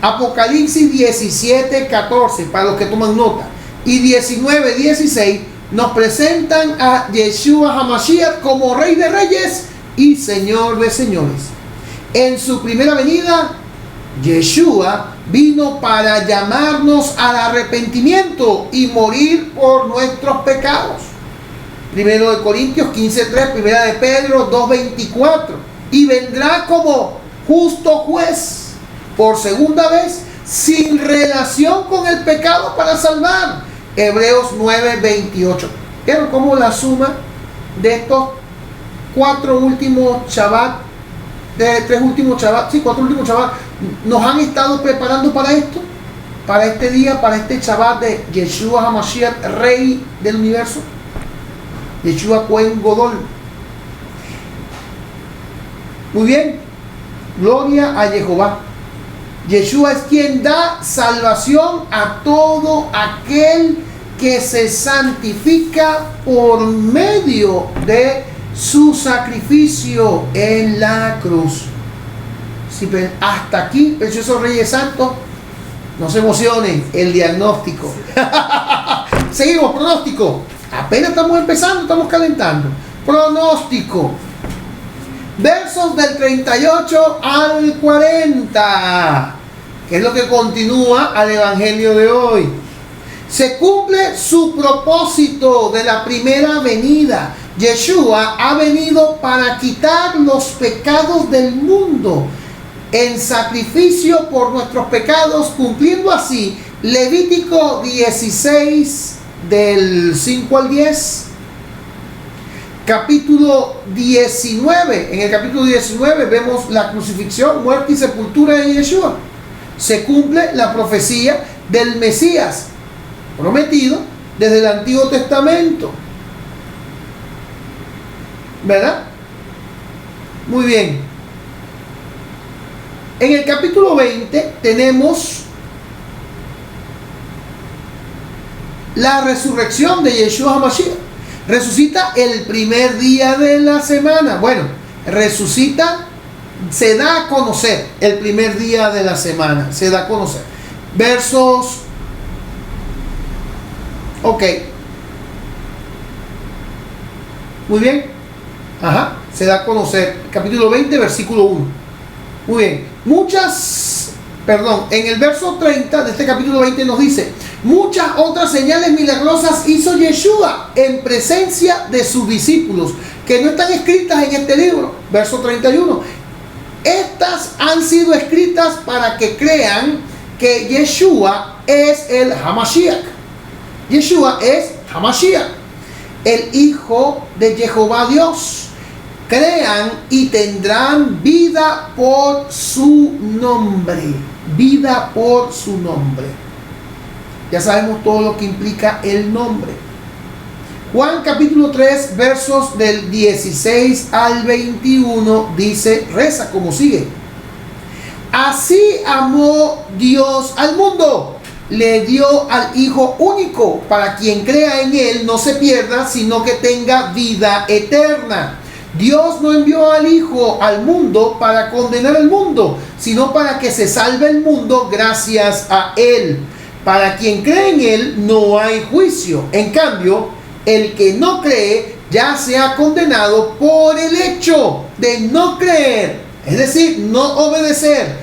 Apocalipsis 17, 14, para los que toman nota, y 19, 16, nos presentan a Yeshua HaMashiach como Rey de Reyes y Señor de Señores. En su primera venida, Yeshua vino para llamarnos al arrepentimiento y morir por nuestros pecados. Primero de Corintios 15:3, primera de Pedro 2:24. Y vendrá como justo juez por segunda vez, sin relación con el pecado, para salvar. Hebreos 9:28. ¿Vieron cómo la suma de estos cuatro últimos Shabbat, de tres últimos Shabbat, sí, cuatro últimos Shabbat, nos han estado preparando para esto, para este día, para este Shabbat de Yeshua HaMashiach, Rey del universo, Yeshua Cohen Godol? Muy bien, gloria a Jehová. Yeshua es quien da salvación a todo aquel que se santifica por medio de su sacrificio en la cruz. Si hasta aquí, preciosos Reyes Santos, no se emocionen, el diagnóstico. Seguimos, pronóstico. Apenas estamos empezando, estamos calentando. Pronóstico. Versos del 38 al 40, que es lo que continúa al evangelio de hoy. Se cumple su propósito de la primera venida. Yeshua ha venido para quitar los pecados del mundo en sacrificio por nuestros pecados, cumpliendo así Levítico 16 del 5 al 10. Capítulo 19. En el capítulo 19 vemos la crucifixión, muerte y sepultura de Yeshua. Se cumple la profecía del Mesías prometido desde el Antiguo Testamento. ¿Verdad? Muy bien. En el capítulo 20 tenemos la resurrección de Yeshua HaMashiach. Resucita el primer día de la semana. Bueno, resucita, se da a conocer el primer día de la semana. Se da a conocer. Versos. Ok. Muy bien. Ajá. Se da a conocer. Capítulo 20, versículo 1. Muy bien. En el verso 30 de este capítulo 20 nos dice: muchas otras señales milagrosas hizo Yeshua en presencia de sus discípulos, que no están escritas en este libro. Verso 31. Estas han sido escritas para que crean que Yeshua es el HaMashiach. Yeshua es HaMashiach, el Hijo de Jehová Dios. Crean y tendrán vida por su nombre. Vida por su nombre. Ya sabemos todo lo que implica el nombre. Juan capítulo 3, versos del 16 al 21 dice, reza como sigue: así amó Dios al mundo, le dio al Hijo único, para quien crea en él no se pierda, sino que tenga vida eterna. Dios no envió al Hijo al mundo para condenar al mundo, sino para que se salve el mundo gracias a él. Para quien cree en él no hay juicio. En cambio, el que no cree ya se ha condenado por el hecho de no creer, es decir, no obedecer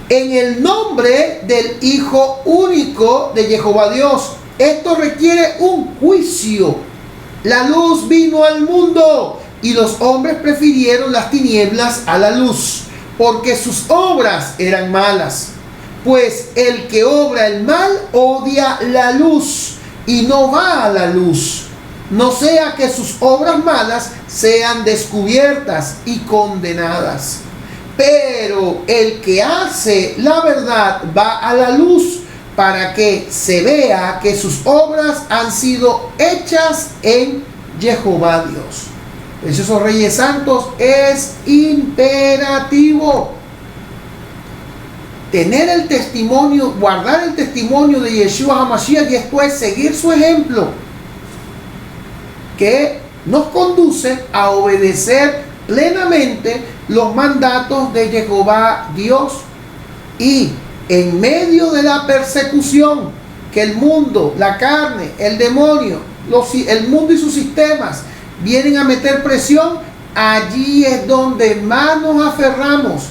en el nombre del Hijo único de Jehová Dios. Esto requiere un juicio. La luz vino al mundo y los hombres prefirieron las tinieblas a la luz, porque sus obras eran malas. Pues el que obra el mal odia la luz y no va a la luz, no sea que sus obras malas sean descubiertas y condenadas. Pero el que hace la verdad va a la luz para que se vea que sus obras han sido hechas en Jehová Dios. Preciosos Reyes Santos, es imperativo tener el testimonio, guardar el testimonio de Yeshua HaMashiach, y esto es seguir su ejemplo, que nos conduce a obedecer plenamente los mandatos de Jehová Dios. Y en medio de la persecución que el mundo, la carne, el demonio, el mundo y sus sistemas vienen a meter presión, allí es donde más nos aferramos,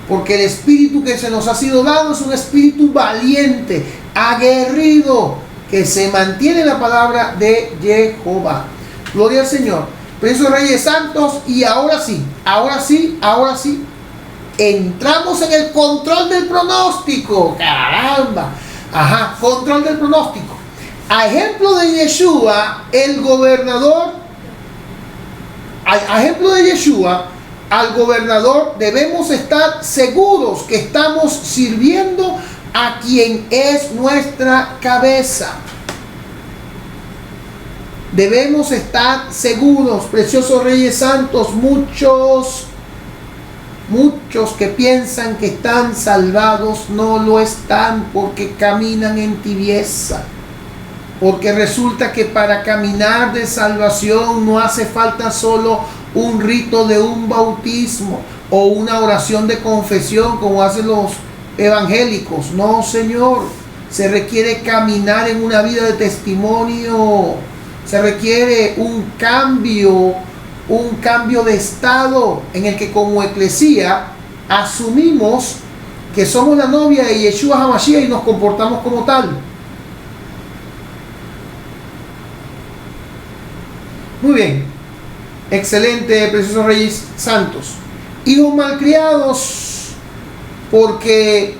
porque el espíritu que se nos ha sido dado es un espíritu valiente, aguerrido, que se mantiene en la palabra de Jehová. Gloria al Señor. Preciosos Reyes Santos, y ahora sí, entramos en el control del pronóstico. Caramba. Control del pronóstico. A ejemplo de Yeshua, el gobernador, al gobernador debemos estar seguros que estamos sirviendo a quien es nuestra cabeza. Debemos estar seguros, preciosos Reyes Santos. Muchos que piensan que están salvados no lo están, porque caminan en tibieza. Porque resulta que para caminar de salvación no hace falta solo un rito de un bautismo o una oración de confesión como hacen los evangélicos. No, Señor. Se requiere caminar en una vida de testimonio. Se requiere un cambio de estado en el que como eclesía asumimos que somos la novia de Yeshua HaMashiach y nos comportamos como tal. Muy bien, excelente, preciosos Reyes Santos. Hijos malcriados, porque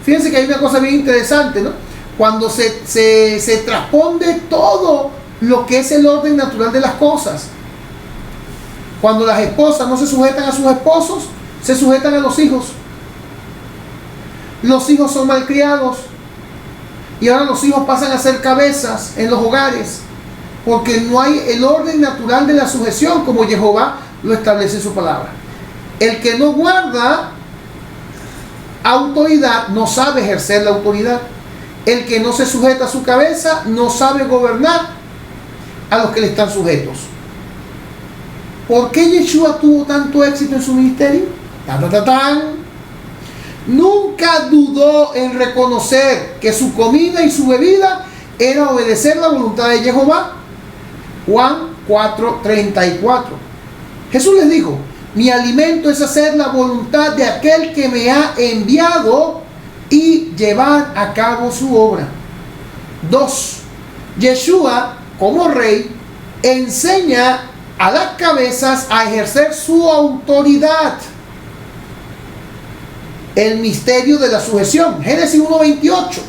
fíjense que hay una cosa bien interesante, ¿no? Cuando se trasponde todo lo que es el orden natural de las cosas. Cuando las esposas no se sujetan a sus esposos, se sujetan a los hijos. Los hijos son malcriados. Y ahora los hijos pasan a ser cabezas en los hogares, porque no hay el orden natural de la sujeción como Jehová lo establece en su palabra. El que no guarda autoridad no sabe ejercer la autoridad. El que no se sujeta a su cabeza no sabe gobernar a los que le están sujetos. ¿Por qué Yeshua tuvo tanto éxito en su ministerio? Nunca dudó en reconocer que su comida y su bebida era obedecer la voluntad de Jehová. Juan 4:34. Jesús les dijo: mi alimento es hacer la voluntad de aquel que me ha enviado y llevar a cabo su obra. 2. Yeshua, como rey, enseña a las cabezas a ejercer su autoridad. El misterio de la sujeción. Génesis 1:28.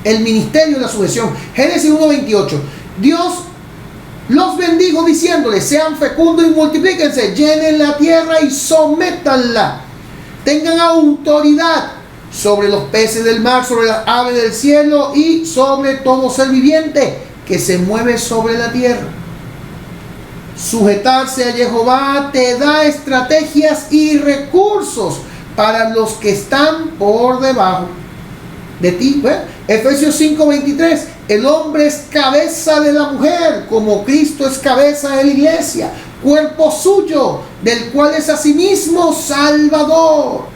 El ministerio de la sujeción. Génesis 1:28. Dios los bendijo diciéndoles: sean fecundos y multiplíquense, llenen la tierra y sométanla. Tengan autoridad sobre los peces del mar, sobre las aves del cielo y sobre todo ser viviente que se mueve sobre la tierra. Sujetarse a Jehová te da estrategias y recursos para los que están por debajo de ti. Efesios 5:23. El hombre es cabeza de la mujer, como Cristo es cabeza de la iglesia, cuerpo suyo, del cual es asimismo Salvador.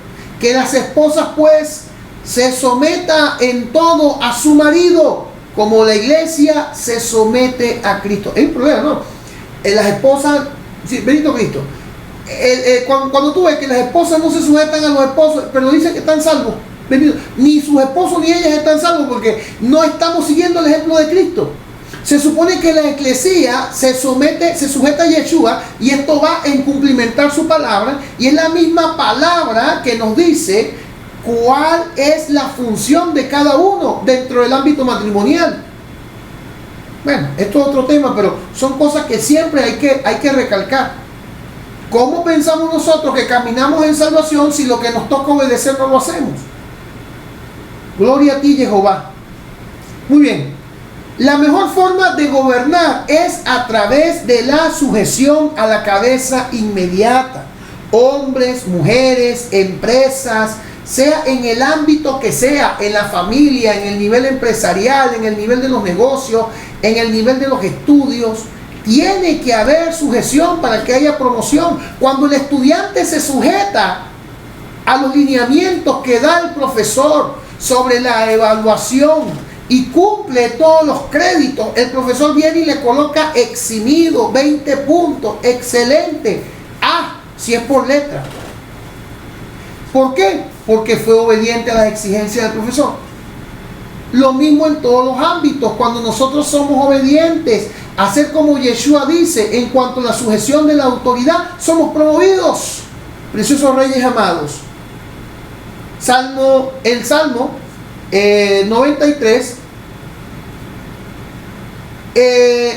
Que las esposas pues se someta en todo a su marido, como la iglesia se somete a Cristo. Hay un problema, ¿no? Las esposas, sí, bendito Cristo, cuando tú ves que las esposas no se sujetan a los esposos, pero dicen que están salvos, bendito, ni sus esposos ni ellas están salvos, porque no estamos siguiendo el ejemplo de Cristo. Se supone que la eclesía se sujeta a Yeshua, y esto va en cumplimentar su palabra, y es la misma palabra que nos dice cuál es la función de cada uno dentro del ámbito matrimonial. Bueno, esto es otro tema, pero son cosas que siempre hay que recalcar. ¿Cómo pensamos nosotros que caminamos en salvación si lo que nos toca obedecer no lo hacemos? Gloria a ti, Jehová. Muy bien. La mejor forma de gobernar es a través de la sujeción a la cabeza inmediata. Hombres, mujeres, empresas, sea en el ámbito que sea, en la familia, en el nivel empresarial, en el nivel de los negocios, en el nivel de los estudios, tiene que haber sujeción para que haya promoción. Cuando el estudiante se sujeta a los lineamientos que da el profesor sobre la evaluación y cumple todos los créditos, el profesor viene y le coloca eximido, 20 puntos, excelente, si es por letra. ¿Por qué? Porque fue obediente a las exigencias del profesor. Lo mismo en todos los ámbitos. Cuando nosotros somos obedientes a hacer como Yeshua dice en cuanto a la sujeción de la autoridad, somos promovidos. Preciosos reyes amados. El Salmo 93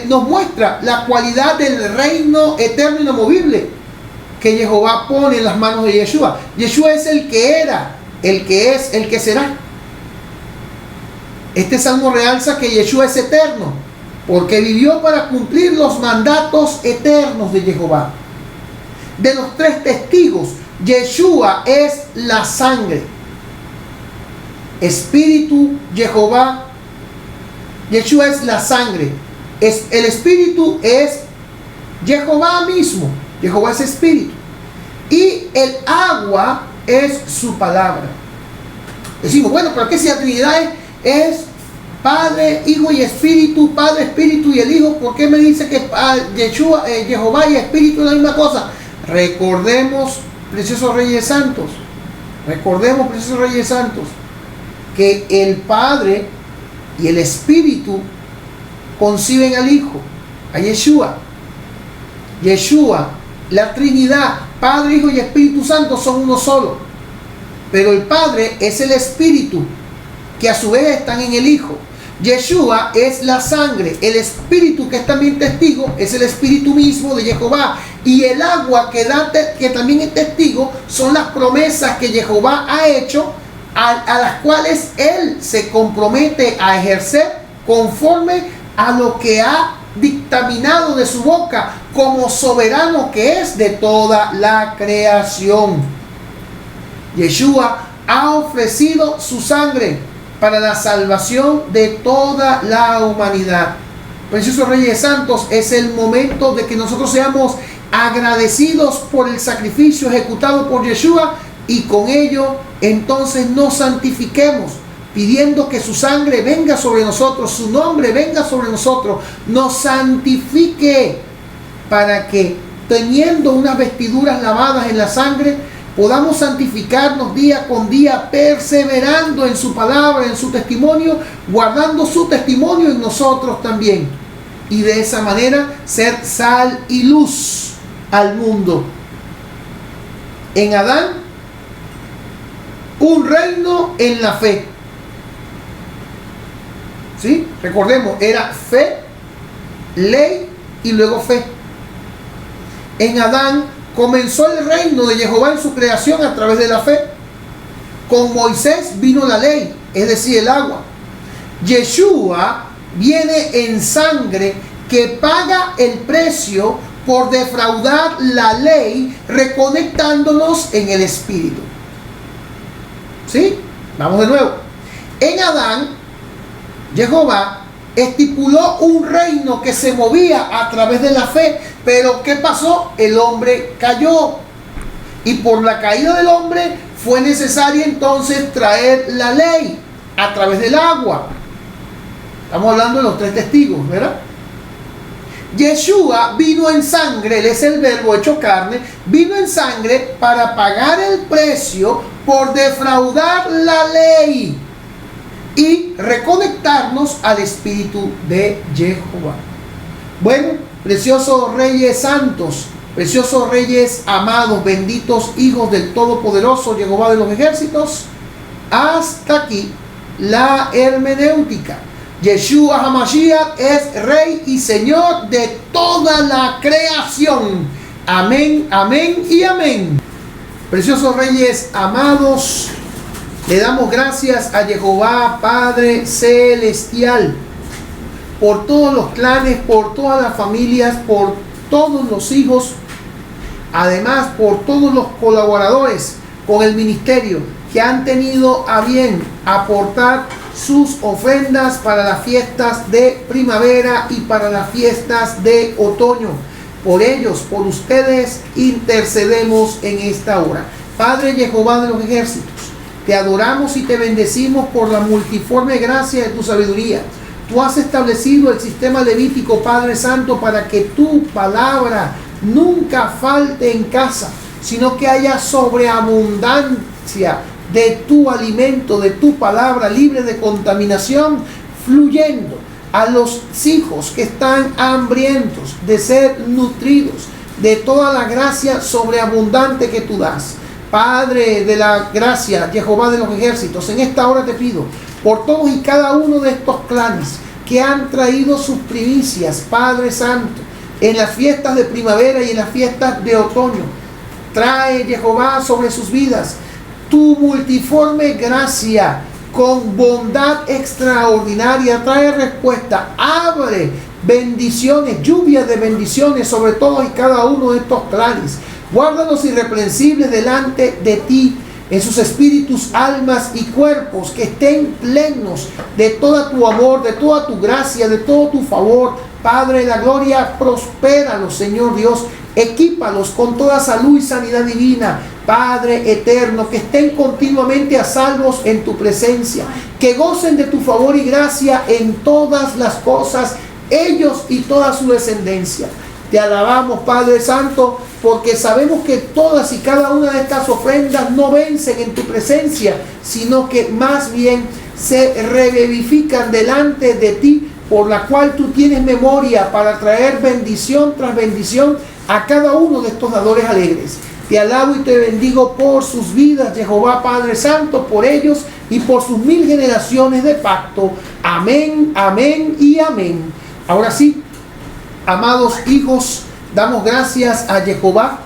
nos muestra la cualidad del reino eterno e inamovible que Jehová pone en las manos de Yeshua. Yeshua es el que era, el que es, el que será. Este salmo realza que Yeshua es eterno, porque vivió para cumplir los mandatos eternos de Jehová. De los tres testigos, Yeshua es la sangre. Espíritu, Jehová. Yeshua es la sangre. El espíritu es Jehová mismo. Jehová es espíritu. Y el agua es su palabra. Decimos, bueno, pero ¿qué si la Trinidad es Padre, Hijo y Espíritu? Padre, Espíritu y el Hijo. ¿Por qué me dice que Yeshua, Jehová y Espíritu es la misma cosa? Recordemos, preciosos Reyes Santos. Recordemos, preciosos Reyes Santos, que el Padre y el Espíritu conciben al Hijo, a Yeshua. Yeshua, la Trinidad, Padre, Hijo y Espíritu Santo son uno solo. Pero el Padre es el Espíritu, que a su vez están en el Hijo. Yeshua es la sangre. El Espíritu, que es también testigo, es el Espíritu mismo de Jehová. Y el agua que también es testigo son las promesas que Jehová ha hecho, a las cuales Él se compromete a ejercer conforme a lo que ha dictaminado de su boca como soberano que es de toda la creación. Yeshua ha ofrecido su sangre para la salvación de toda la humanidad. Preciosos Reyes Santos, es el momento de que nosotros seamos agradecidos por el sacrificio ejecutado por Yeshua, y con ello entonces nos santifiquemos, pidiendo que su sangre venga sobre nosotros, su nombre venga sobre nosotros, nos santifique, para que teniendo unas vestiduras lavadas en la sangre, podamos santificarnos día con día, perseverando en su palabra, en su testimonio, guardando su testimonio en nosotros también, y de esa manera ser sal y luz al mundo. En Adán, un reino en la fe. ¿Sí? Recordemos, era fe, ley y luego fe. En Adán comenzó el reino de Jehová en su creación a través de la fe. Con Moisés vino la ley, es decir, el agua. Yeshua viene en sangre que paga el precio por defraudar la ley, reconectándonos en el Espíritu. ¿Sí? Vamos de nuevo. En Adán, Jehová estipuló un reino que se movía a través de la fe. Pero ¿qué pasó? El hombre cayó. Y por la caída del hombre fue necesario entonces traer la ley a través del agua. Estamos hablando de los tres testigos, ¿verdad? Yeshua vino en sangre, él es el verbo hecho carne, vino en sangre para pagar el precio por defraudar la ley. y reconectarnos al Espíritu de Jehová. Bueno, preciosos reyes santos, preciosos reyes amados, benditos hijos del Todopoderoso Jehová de los ejércitos, hasta aquí la hermenéutica. Yeshua HaMashiach es Rey y Señor de toda la creación. Amén, amén y amén. Preciosos reyes amados, le damos gracias a Jehová Padre Celestial por todos los clanes, por todas las familias, por todos los hijos, además por todos los colaboradores con el ministerio que han tenido a bien aportar sus ofrendas para las fiestas de primavera y para las fiestas de otoño. Por ellos, por ustedes, intercedemos en esta hora. Padre Jehová de los ejércitos, te adoramos y te bendecimos por la multiforme gracia de tu sabiduría. Tú has establecido el sistema levítico, Padre Santo, para que tu palabra nunca falte en casa, sino que haya sobreabundancia de tu alimento, de tu palabra libre de contaminación, fluyendo a los hijos que están hambrientos de ser nutridos de toda la gracia sobreabundante que tú das. Padre de la gracia, Jehová de los ejércitos, en esta hora te pido por todos y cada uno de estos clanes que han traído sus primicias, Padre Santo, en las fiestas de primavera y en las fiestas de otoño. Trae, Jehová, sobre sus vidas tu multiforme gracia con bondad extraordinaria. Trae respuesta, abre bendiciones, lluvias de bendiciones sobre todos y cada uno de estos clanes. Guárdalos irreprensibles delante de ti, en sus espíritus, almas y cuerpos, que estén plenos de todo tu amor, de toda tu gracia, de todo tu favor. Padre de la gloria, prospéralos, Señor Dios, equípalos con toda salud y sanidad divina. Padre eterno, que estén continuamente a salvos en tu presencia, que gocen de tu favor y gracia en todas las cosas, ellos y toda su descendencia. Te alabamos, Padre Santo, porque sabemos que todas y cada una de estas ofrendas no vencen en tu presencia, sino que más bien se revivifican delante de ti, por la cual tú tienes memoria para traer bendición tras bendición a cada uno de estos dadores alegres. Te alabo y te bendigo por sus vidas, Jehová Padre Santo, por ellos y por sus 1000 generaciones de pacto. Amén, amén y amén. Ahora sí, amados hijos, damos gracias a Jehová.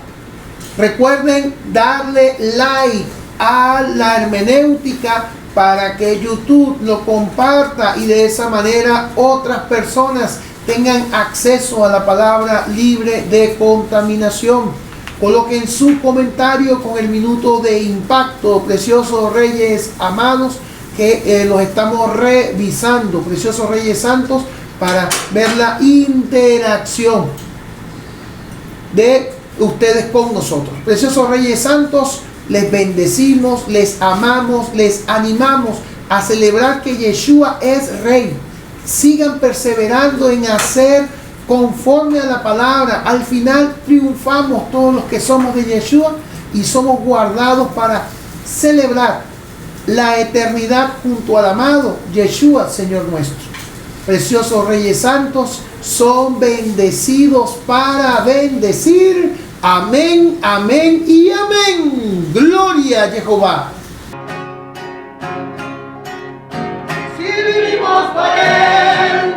Recuerden darle like a la hermenéutica para que YouTube lo comparta y de esa manera otras personas tengan acceso a la palabra libre de contaminación. Coloquen su comentario con el minuto de impacto, preciosos reyes amados, que los estamos revisando, preciosos reyes santos, para ver la interacción de ustedes con nosotros. Preciosos reyes santos, les bendecimos, les amamos, les animamos a celebrar que Yeshua es Rey. Sigan perseverando en hacer conforme a la palabra. Al final triunfamos todos los que somos de Yeshua y somos guardados para celebrar la eternidad junto al amado Yeshua, Señor nuestro. Preciosos reyes santos, son bendecidos para bendecir. Amén, amén y amén. Gloria a Jehová. Si vivimos por él,